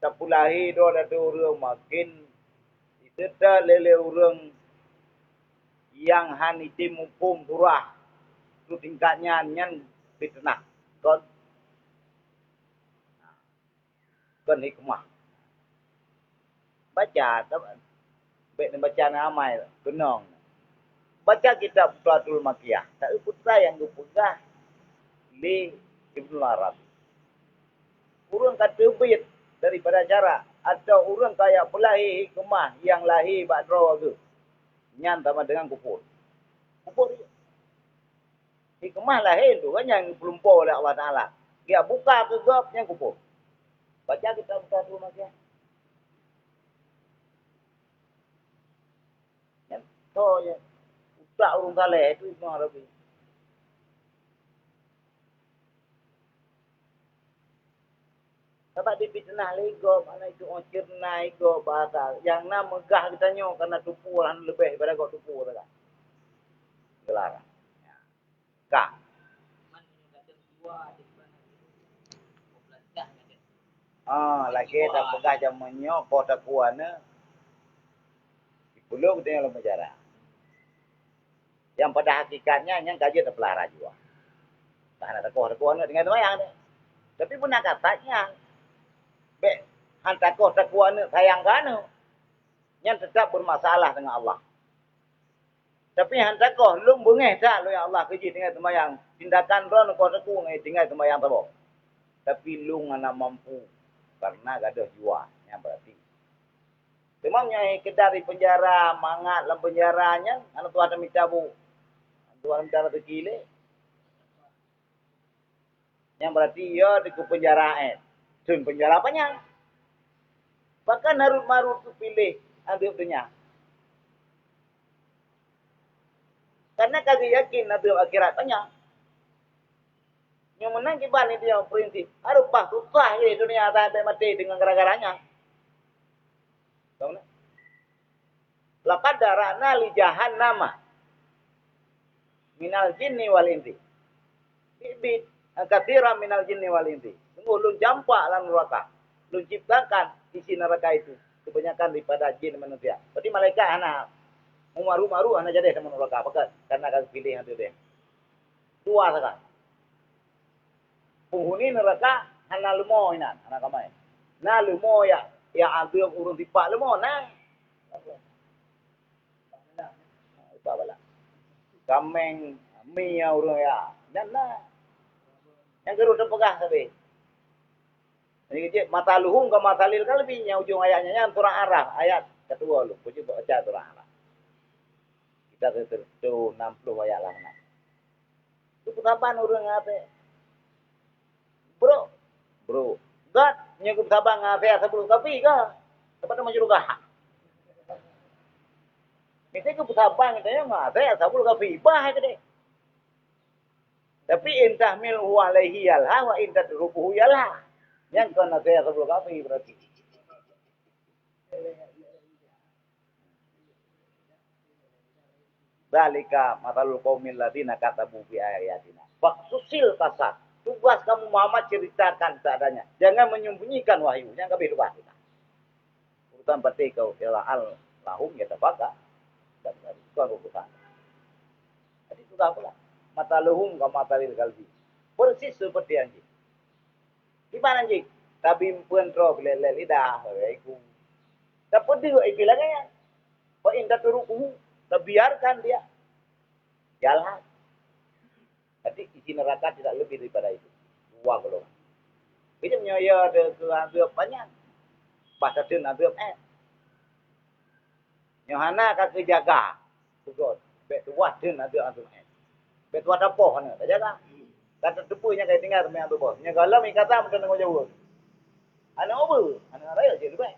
A: tapulahi do ada orang makin itu dah lele orang yang haniti mumpung turah tu tingkatnya nyan fitnah kon hikmah baca baca namai kenong baca kitab Suratul Makiyah tak putra yang dipegang di Ibnu Arabi urang kata bait daripada cara atau urang kaya pelahi hikmah yang lahir badro tu nyan sama dengan kufur dia. Hikmah lahir tu kan yang pelumpur oleh Allah Ta'ala. Dia buka ke gop yang kufur. Baca kita buka dulu Mas ya. Yang tu je. Utak urung saleh itu Ibnu Arabi. Sebab dipitnah lego mana itu cerna ego bahasa. Yang nak megah kita nyo karena tupu lebih daripada kau tupu tak. Gelar. Kak. Lagi tak pegah jam menyo kau tak kuana. Belum kita yang penjara. Yang pada hakikatnya yang gaji tak pelara juga. Tak ada takoh dengan semayang ni. Tapi pun nak katanya. Be, hantar takoh sayang kan? Yang tetap bermasalah dengan Allah. Tapi hantar takoh lum bengeh tak lu ya Allah keji dengan semayang. Tindakan ron kau taku ngai tinggal semayang tabo. Tapi lu ngana mampu karena gadah jiwa yang berarti. Memangnya kedari penjara mangat dalam penjaranya, anak tuan ada mintabu. Tuan minta tu kile. Yang berarti ia di penjaraan. Sun penjara apanya? Bahkan harus marut tu pilih ambil dunia. Karena kagak yakin ambil akhirat banyak. Yang menang kibar ni dia prinsip. Harus bah susah ni dunia sampai mati dengan gara-garanya. Tahu tak? Laqad darana li jahannama minal jinni wal insi. Bibit katsira minal jinni wal insi. Sungguh lu jampak lan neraka. Lu ciptakan isi neraka itu kebanyakan daripada jin manusia. Berarti malaikat anak umaru anak jadi sama neraka apa karena kan pilih itu dia. Dua saja. Penghuni neraka hana lumo inan anak kamai. Na lumo ya ambil urun tipak lumo nah. Bala. Kameng mia urang ya. Dan lah. Yang gerut terpegah tapi. Jadi mata luhung ke mata lil kan lebihnya ujung ayatnya yang surah Araf ayat kedua lu. Puji baca surah Araf. Kita itu 60 ayat lah. Itu kapan urang apa? Bro. Bro. Gat nyugup sabang saya sebelum kapi ka. Dapat nama juga. Mesti ke sabang katanya saya sebelum kapi bah itu deh. Tapi intah mil huwa alaihi yalha wa intah rukuhu yalha. Yang kena saya sebelum kapi berarti. Dalika matalul qaumil ladina katabu fi ayatina. Faksusil kasat. Tugas kamu Muhammad ceritakan seadanya. Jangan menyembunyikan wahyu. Yang kami lupa kita. Urutan pati kau ialah al lahum ya tabaka. Dan itu urutan. Jadi sudah pula. Mataluhum ka matalil kalbi. Persis seperti anjing. Gimana anjing? Tabi pentro bila lidah. Iku. Dapat dia ibilangnya. Wa inda turukuhu. Biarkan dia. Jalan. Jadi isi neraka tidak lebih daripada itu. Dua golongan. Itu nyoya ada ke banyak. Bahasa din ada Nyohana kaki jaga. Betul. Betua din ada Betua dapoh tak jaga. Kata tepunya kayak tinggal sama yang bos. Nya galam ikata mungkin ngau jauh. Anak obo, anak raya je lebih.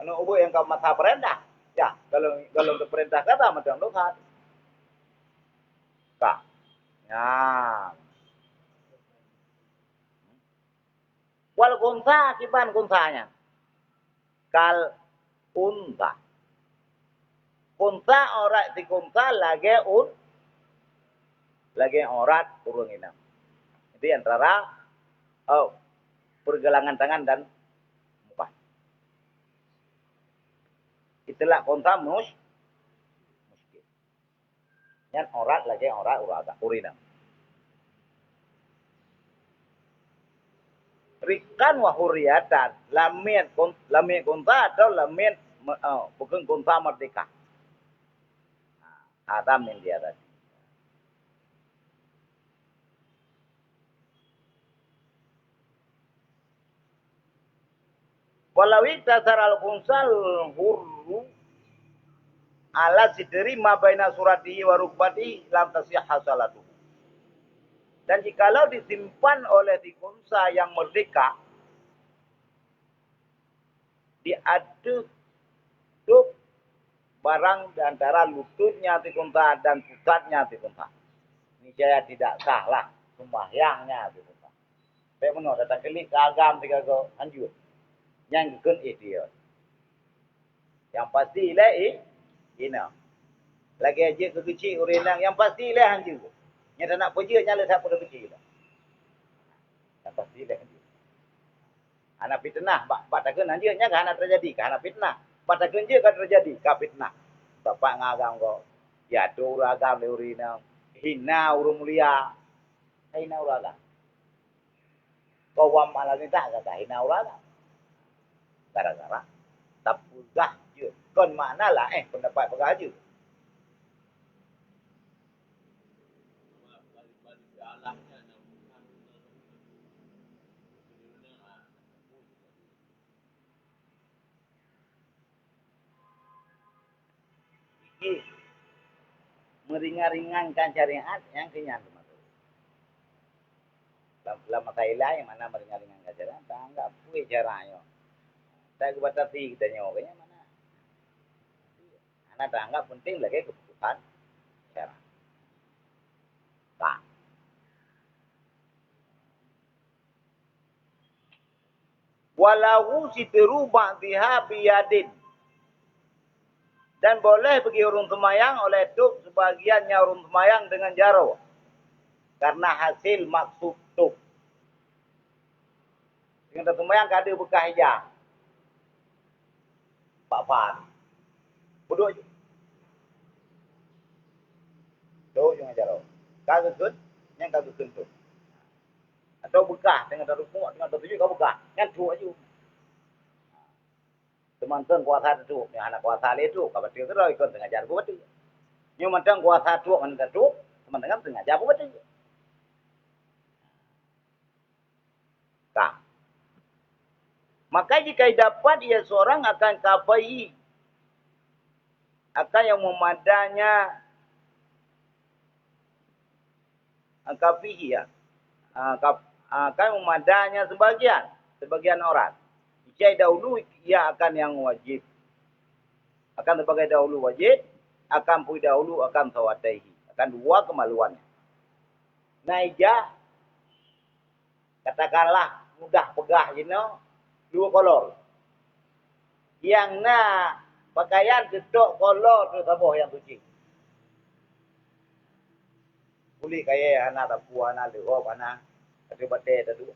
A: Anak obo yang kau mata perintah. Ya, kalau untuk perintah kata macam dokat. Kak. Ya. Wal kunta kiban kuntanya. Kal unta. Kunta orat di kunta lagi orat urung inam. Itu antara pergelangan tangan dan muka. Itulah kunta muskil. Yang orat lagi orat urinam. Rikan wa huriyatan lamien kunta atau lamien bukan kunta merdeka. Adam yang dia tadi. Walawi tasar al-kunsal hurru ala sidri ma baina suratihi wa rukbatihi lam tasihha salatuhu. Dan jikalau disimpan oleh dikunsa yang merdeka, diaduk barang di antara lututnya dikunta dan pusatnya dikunta. Ini saya tidak salah sembahyangnya dikunta. Saya menurut datang kelik agam tiga go anjur. Yang ikut idiot. Yang pasti lah ina. Lagi aja kecil urinang yang pasti lah anjur. Yang tak nak pergi nyala tak pada kecil. Yang pasti lah anjur. Anak fitnah, bak takkan anjur nya kan terjadi, kan fitnah. Bak takkan je kan terjadi, ka fitnah. Bapak ngagam kau. Ya tu uragam le urinang. Hina urung mulia. Hina uragam. Kau wam ala ni tak kata hina uragam. Gara-gara tapuzah je. Kon mana lah pendapat pengaji. Meringan-ringankan syariat yang kenyang. Lama kailah yang mana meringan-ringankan syariat. Tak anggap pun caranya. Saya kebatasi kita nyawanya mana. Anak tak anggap penting lagi keputusan syariat. Tak. Walau sitru ba'dihha biyadin. Dan boleh bagi urun semayang oleh tuk sebagiannya urun semayang dengan jaro. Karena hasil maksud tuk. Dengan semayang kada bekas hijau. Pak Fan. Bodoh je. Tuk dengan jaro. Kagak kut, yang kagak kentuk. Atau bekas dengan taruh kumuk, dengan taruh tujuh kau bekas. Kan tuk aja. Teman-teman kuasa tu, yang anak kuasa itu, kalau dia terus ikut tengah jalan betul. Yang macam kuasa tu, mana tu, teman-teman tengah jalan betul. Tak. Maka jika dapat ia seorang akan kafai, akan yang memadanya, kafihi ya, akan memadanya sebagian orang. Jika dahulu ia akan yang wajib. Akan sebagai dahulu wajib, akan pui dahulu akan sawadaihi. Akan dua kemaluannya. Naija katakanlah mudah pegah dua kolor. Yang pakaian tutup kolor tu tabuh yang suci. Boleh kaya anak tapu anak lewap anak ada batai tu.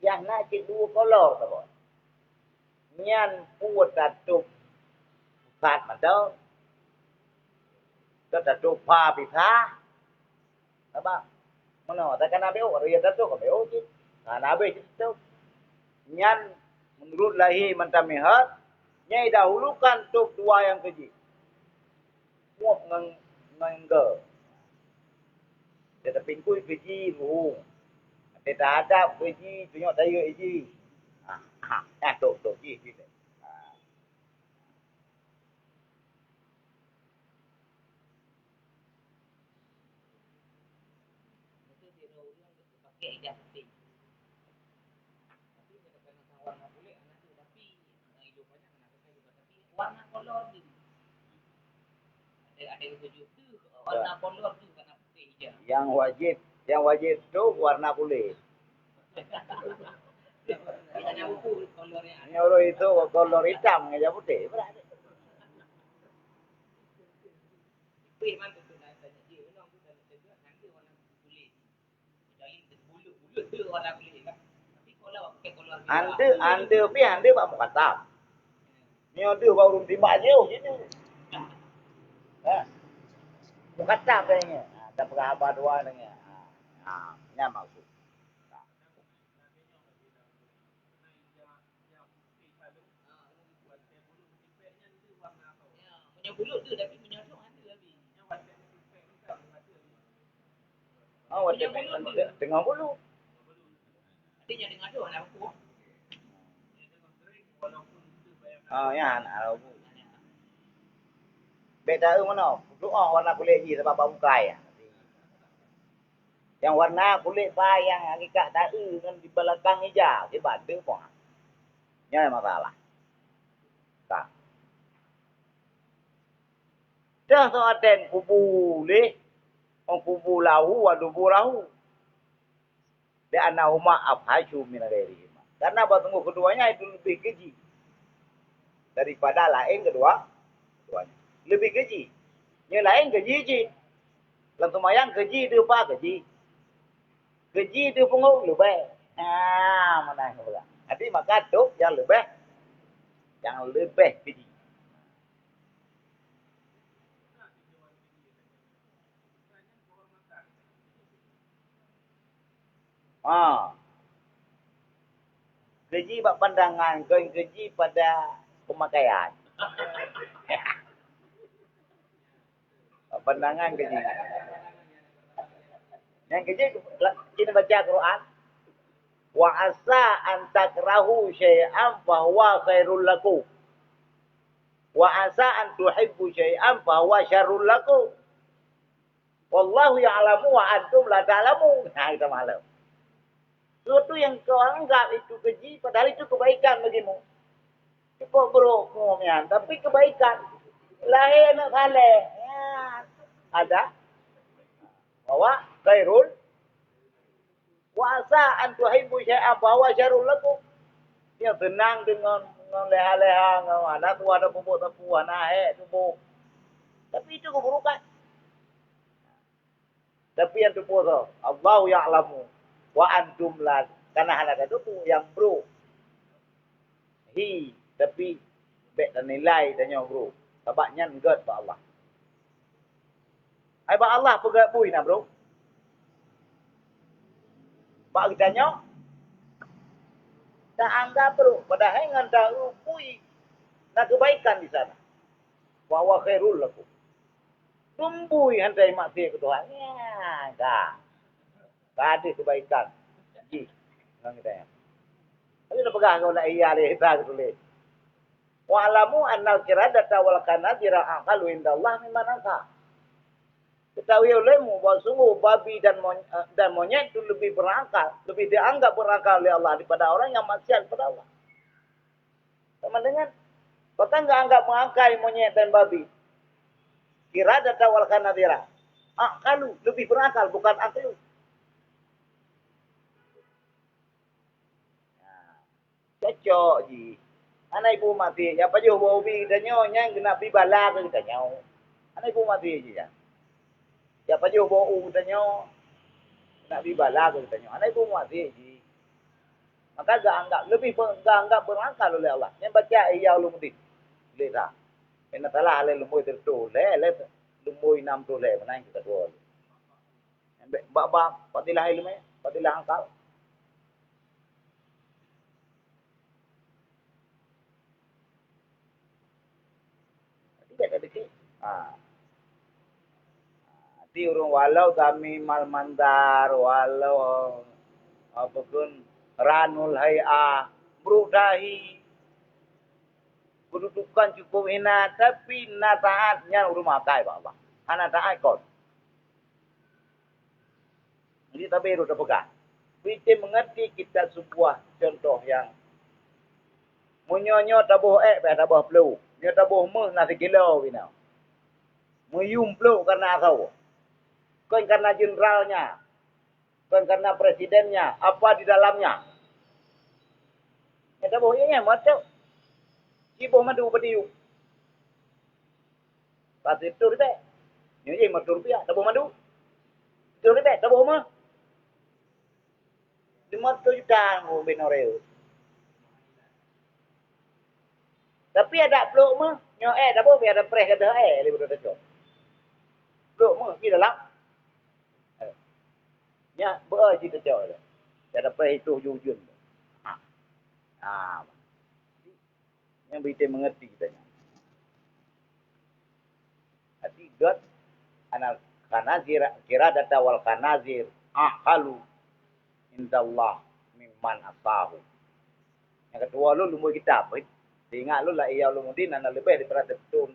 A: Yang cik dua kolor tabuh. Nyan puat tatup bukat madau. Tatup pa pisah. Apa? Mana? Takkan abeu dia tatup abeu je. Nabe itu. Nyan menurut lahi mentamihat nyai dahulukan tuk dua yang keji. Muap ngengge. Dia pingkui keji lu. Dia ada keji tunjuk daya keji. Tuk ji gitu.
B: Pakai ijazah penting. Tapi kadang-kadang warna kulit anak tu tapi hidupannya anak saya juga tapi warna kolor tu. Ada yang tujuh tu warna kolor tu karena putih hijau.
A: Yang wajib tu warna kulit.
B: Hanya ukur kolornya.
A: Nyoro itu kolor hitam aja putih. Berarti.
B: Itu memang tu dah tanya dia. Memang tu dah juga nanti warna kulit. Jadi bulu tu warna kulit kan. Tapi kalau pakai kolor
A: Ande pak mukatam. Ni ada baru timbak je sini. Mukatam kayaknya. Tak pernah apa dua dengan. Ni maksud.
B: punya bulu tu tapi menyodok ada tapi.
A: Dengan bulu.
B: Artinya dengan tu anak aku.
A: Ya anak aku. Beda mana? Doa warna kulit je sebab mukai. Yang warna kulit yang hakikat tak dengan di belakang hijau. Dia bada pun. Ini masalah. Tak. Dah soaten kubu leh. Orang kubu lahu, wadubu lahu. Dia anak umat abhaju minagari. Karena batunggu keduanya itu lebih keji. Daripada lain keduanya. Lebih keji. Yang lain keji je. Lalu mayang keji dia apa keji. Keji dia punggung lebih. Mana yang pula. Jadi maka tu yang lebih. Yang lebih keji. Keji bak pandangan. Keji pada pemakaian. Pandangan keji. Yang keji kita baca Quran. Wa asa an takrahu syai'an fahuwa khairul lakum. Wa asa an tuhibbu syai'an fahuwa syarrul lakum. Wallahu ya'lamu wa antum la ta'lamun. Kita malam. Sesuatu yang kau anggap itu keji, padahal itu kebaikan bagimu. Kau buruk mu'min, tapi kebaikan. Lahir nak saleh. Ada. Bahwa khairul. Wa asa an tuhibbu syai'an bahwa syarrul lakum. Yang tenang dengan leha-leha, dengan anak tua ada pupuk tepu, anak tubuh. Tapi itu keburukan. Tapi yang tubuh tu, Allah ya'lamu wa antum la. Karena anak itu tu yang bro. Tapi baik dan nilai dan yang bro. Sebabnya enggak pak Allah. Ai pak Allah pegat bui nak bro. Pak kita nyok. Tak anggap bro. Padahal dengan tahu bui. Nak kebaikan di sana. Wa wa khairul lakum. Tumbui handai maksiat ke Tuhan. Ya, tak. Tak ada kebaikan. Ji. Orang kita yang. Tapi nak pegang kau nak iya dia kita tulis. Wa'lamu annal kiradata wal kanadira aqalu indallah mimman asa. Ketahui olehmu bahwa sungguh babi dan monyet itu lebih berakal, lebih dianggap berakal oleh Allah daripada orang yang maksiat kepada Allah. Sama dengan bahkan nggak anggap mengakai monyet dan babi. Kira data wal kanadira. Akalu lebih berakal bukan aklu. Cocok ji. Anak ibu mati. Ya apa je hobi dan nyonya nak bi bala ke kita nyau. Anak ibu mati je ya. Ya apa je hobi dan nyo nak bi bala ke kita nyau. Anak ibu mati ji. Maka gak anggap lebih gak anggap berakal oleh Allah. Yang baca iya ulumuddin. Lihat. Inna taala ale lumoi tertu le lumoi nam tu le mana kita tu. Bab fadilah ilmu, fadilah akal. Tidak ada sih. Di urung walau kami mal mandar walau apapun ranul hay'a berudahi kedudukan cukup hina tapi nataatnya rumah kai Pak. Anak taat kau. Jadi tapi itu pegang. Kita mengerti kita sebuah contoh yang munyonyo tabuh tabuh pelu. Nyo tabuh meh nasi kilo bina. Muyum pelu karena kau. Bukan karena jenderalnya. Bukan karena presidennya. Apa di dalamnya. Ya tabuh iya macam. Cibuh madu berdiri. Pas itu kita. Nyo madu rupiah. Tabuh madu. Itu kita. Tabuh mah. 50 juta mau benoreo. Tapi ada peluk mah, nyo dah boleh ada press kata lebih dah cok. Peluk mah di dalam. Nya beul ji cok dah. Ada press itu jujun. Yang kita mengerti kita nya. Hati dot anak kanazir kira data wal kanazir aqalu indallah mimman asahu. Yang kedua lu lumui kitab. Ingat lu lah iya ulumuddin ana lebih daripada tetun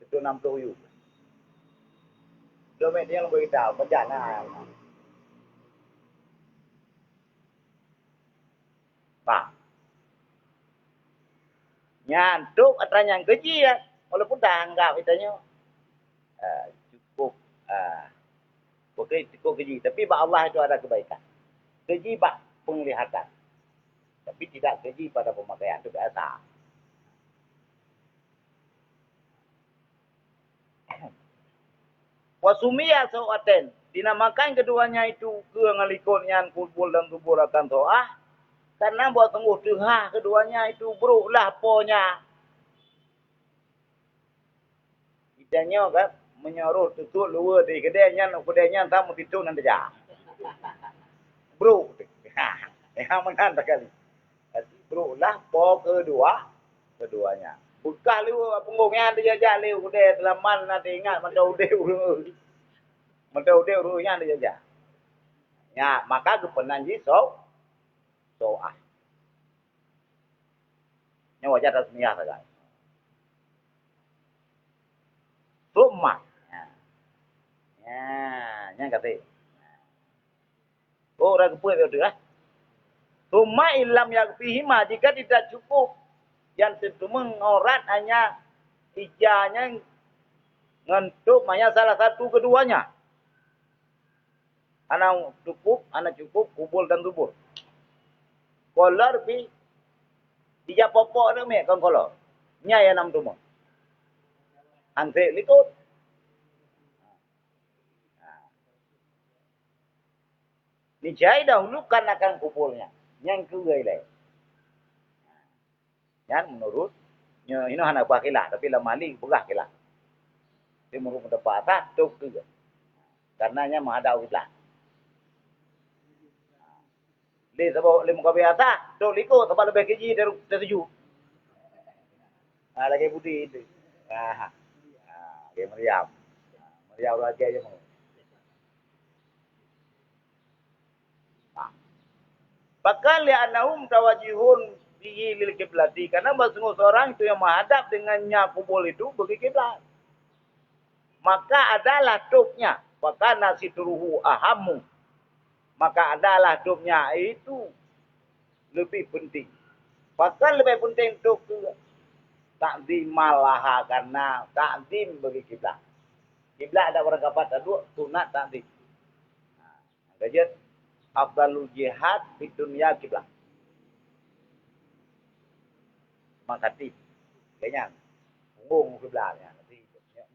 A: 60 yu. Domen dia lumui kitab bacana. Pak. Nyantuk atanya yang keji ya. Walaupun dah anggap itanya cukup cukup keji. Tapi bak Allah itu ada kebaikan. Keji bak penglihatan. Tapi tidak keji pada pemakaian itu biasa. Wasumiyah so'aten. Dinamakan keduanya itu ke ngalikutnya kubul dan kubur akan so'ah. Karena buat tunggu tuhah keduanya itu beruklah ponya. Kitanya kan menyorot tutup luar di kedainya tamu titu nanti jah. Bro. Yang menanda kali. Beruklah po keduanya. Bukan lu punggungnya dia jajak lu udah telaman nanti ingat mendau urunya dia jajak. Ya, maka kepenanji so'ah. Ini wajar tasmiyah saja. Summa. Ya, yang kata. Oh, orang kepuai betul lah. Summa ilam yakfihima jika tidak cukup. Yang tentu mengorat hanya ijanya ngentuk hanya salah satu keduanya. Anak cukup, kubul dan tubur. Kolor pi dia popok tu mek kan kolor. Nya ya nam tu mo. Ante likut. Ni jai dahulu kan akan kubulnya. Yang kuai le. Yang menurut ini anak bakilah tapi lah mali begah kilah. Dia menurut mendapat atas tu ke. Karenanya menghadap kilah. Dia sebab lima kau biasa, tu likut sebab lebih keji dari 7. Lagi putih itu. Lagi meriam. Meriam lagi aja mau. Bakal li'annahum tawajihun bihi lil kiblati. Karena sungguh seorang itu yang menghadap dengannya kubul itu bagi kiblat. maka adalah tubnya. Maka nasitruhu ahamu. Maka adalah tubnya itu lebih penting. Bahkan lebih penting tub itu takzim malaha karena takzim bagi kiblat. Kiblat ada berkapat dua sunat takzim. Jadi afdalul jihad di dunia kiblat. Makatib. Kayaknya punggung kiblatnya.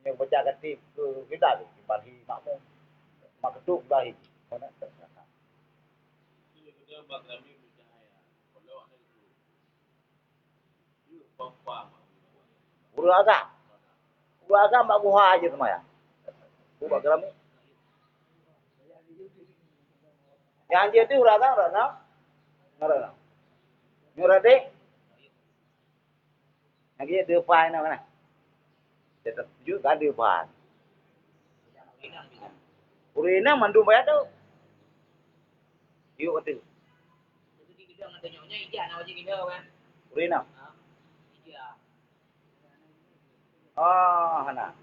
A: Yang baca katib ke kiblat tu. Kibali makmum. Makatub bahi. Mana? Guru agam. Guru agam mak buha aja semua ya. Guru agam ni. Yang dia tu guru agam rana. Rana. Nyurah dek. Yang dia depan nak mana? Dia tertuju kan depan. Guru ini mandu bayar tu. Yuk betul.
B: Jadi kita nak tanya ijaz nak wajib kita kan.
A: Guru ini.
B: Ijaz.
A: Oh, hana.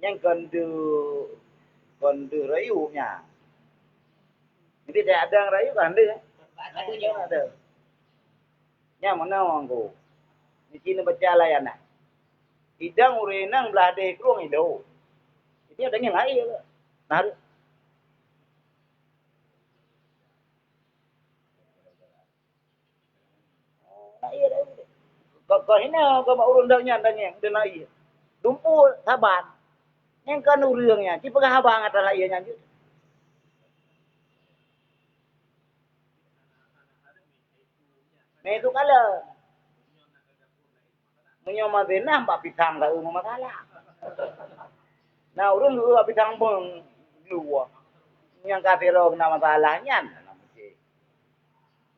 A: Yang kondu rayunya. Jadi dia ada rayu kan dia. Ada. Yang mana orang tu? Di sini baca layanan. Idang urenang belah deh keruang itu. Itu ada yang lain. Nah, iya dah. Kau ini kau mau urun dahnya dahnya dia lain. Dumpul saban. Yang kan urangnya, ci pegah abang adalah iya nyanyi. Nah itu kalau menyoma denah mbak pisang dah umum masalah. Nah urun lu pisang pun luar. Yang kafiro kena masalahnya.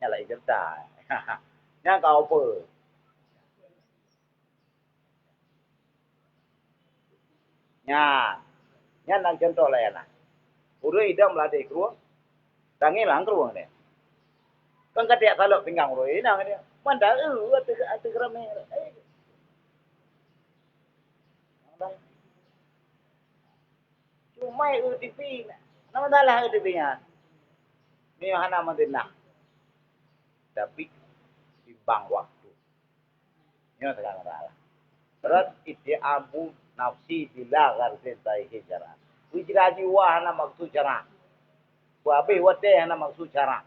A: Nyala ijarta. Yang kau apa? Nya nang contoh lah ya nah. Urang idam ladai keruang. Tangi lang keruang dia. Kan kata kalau pinggang urang ini nang dia. Mandal atu kerame. Cuma UTP. Nama dalah UTP-nya. Ni hana madinah. Tapi timbang waktu. Ini sekarang salah. Terus itiamu nafsi bila garsin tai hijrah. Wijraji wa hana maksud cara. Wa be wate hana maksud cara.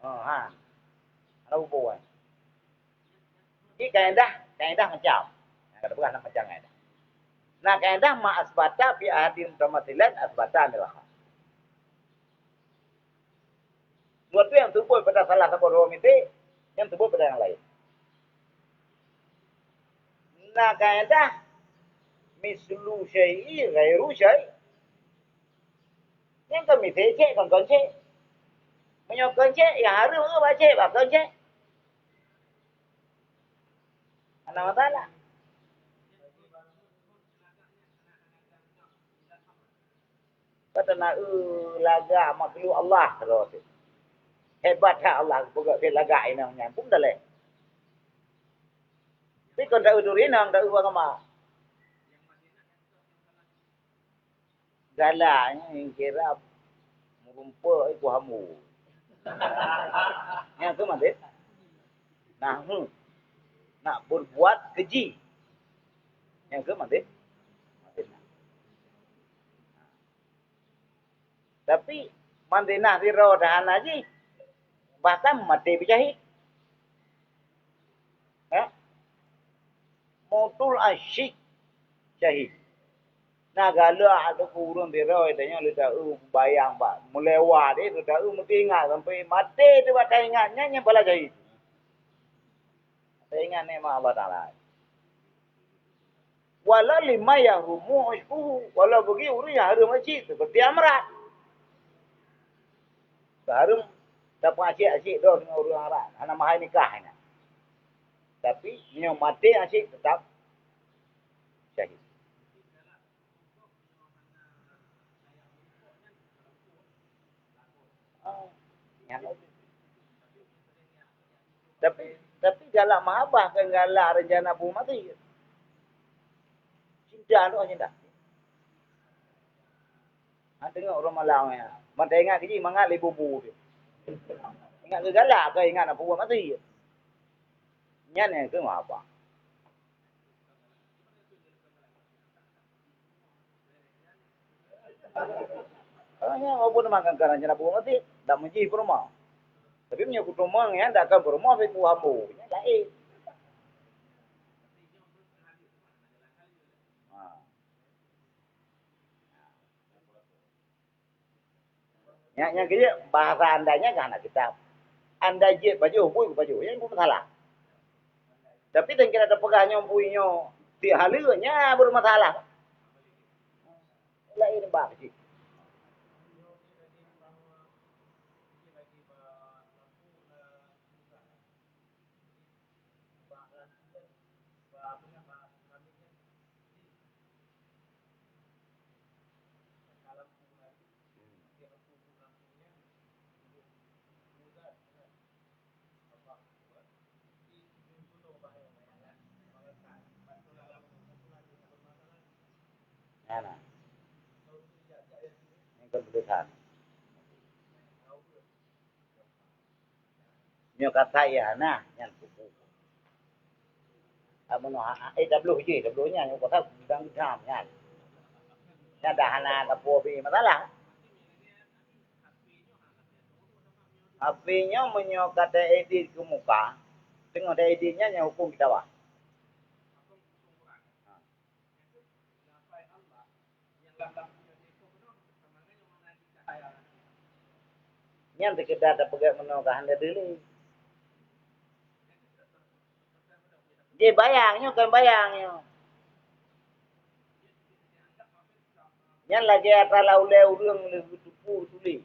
A: Ha. Ada buat. Ini kaedah macam. Kada bukan macam kaedah. Nah kaedah ma asbata bi ahadin tamatilan asbata adalah. Suatu yang tubuh pada salah satu roh itu, yang tubuh pada yang lain. Nah kaedah mislu syai'i ghairu syai'. Yang kami cek kon cek. Menyokong cek yang harus baca bakal cek. Ana masalah. Kata nak laga makhluk Allah terus. Hebat Allah buka dia laga ini namanya pun dah leh. Tapi kon dah udurin nang dah uang kama. Galanya kira merumpah iku hamu. Yang tu mati. Nah, nak berbuat keji. Yang tu mati. Tapi mantinah siro dahan aja. Bahkan mati berjahit. Motul asyik syahid. Nah kalau ada kurun siro itanya luda bayang pak. Melewat dia luda mesti ingat sampai mati tu baca ingatnya yang bala jahit. Saya ingat ni Allah Ta'ala. Walau lima yang rumu usbuhu. Walau bagi urus yang harum masjid. Seperti amrat. Harum. Dapat asyik-asyik dah dengan orang Arab. Anak mahal nikah. Tapi yang mati asyik tetap syahid. Tapi Tapi galak mahabah kan galak rencana pun mati. Cinta tu cinta. Tengok orang Malang ya. Mata ingat ke mangat le bubu tu. Ingat ke galak ke ingat apa buat mati. Nyan yang ke mahabah. Ya, walaupun makan kerana rencana pun mati, tak menjih rumah. Tapi punya kutumang ya, tak akan berumah tapi ku hambu. Ya, lain. Yang kira bahasa andanya kan anak kita. Anda je baju, pun baju. Yang pun masalah. Tapi dan kira ada pegahnya punya ti halnya bermasalah. Lain bah sih. Nah, yang kebetulan. Nyo kata ya nah, yang buku. Amo no W nya nyo kata bidang jam kan. Nya dah hana kapo bi masalah. HP-nya menyo kata edit ke muka. Tengok ada editnya yang hukum kita wah. Yang sekedar ada pegang menogah anda dulu. Dia bayangnya kan bayangnya. Yang lagi ada laulai urang lebih tupu tuli.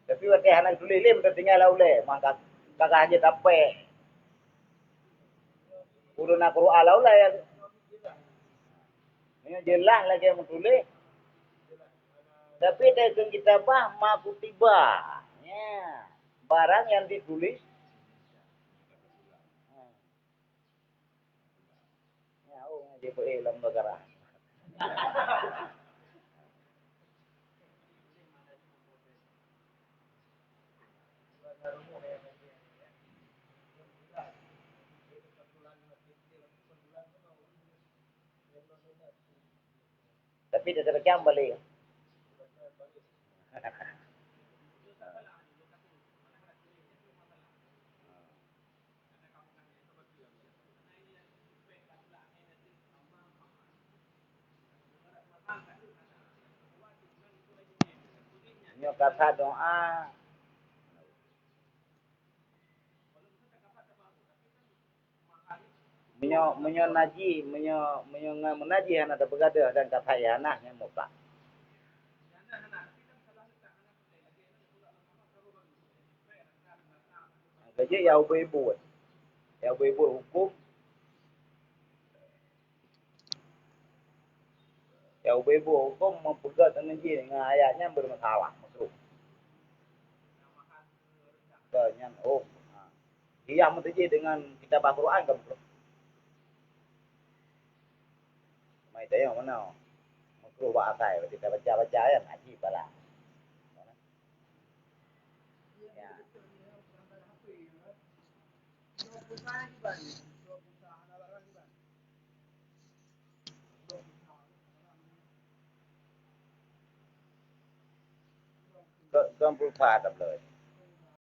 A: Tapi waktu anak tuli lim tinggal laulai, maka kakak aja tape. Urun nak ru laulai ya. Ini jelas lagi yang tulis. Tapi dagang kita bah maku tiba. Ya. Barang yang ditulis. Ya, dia boleh lembaga. Tapi dia terekam balik. Nyo kata doa. Menyo naji, menyo menaji anak ada begadah dan kata ya nah yang muka. Jadi ya ibu-ibu. Ya ibu-ibu hukum. Ya ibu-ibu hukum mempegat naji dengan ayatnya bermasalah. Masuk. Kenyan oh. Dia menteji dengan kitab Al-Quran kan. Mai tayo mana? Makruh ba asai kita baca-baca ya ngaji pala. Ke pulsa tak boleh.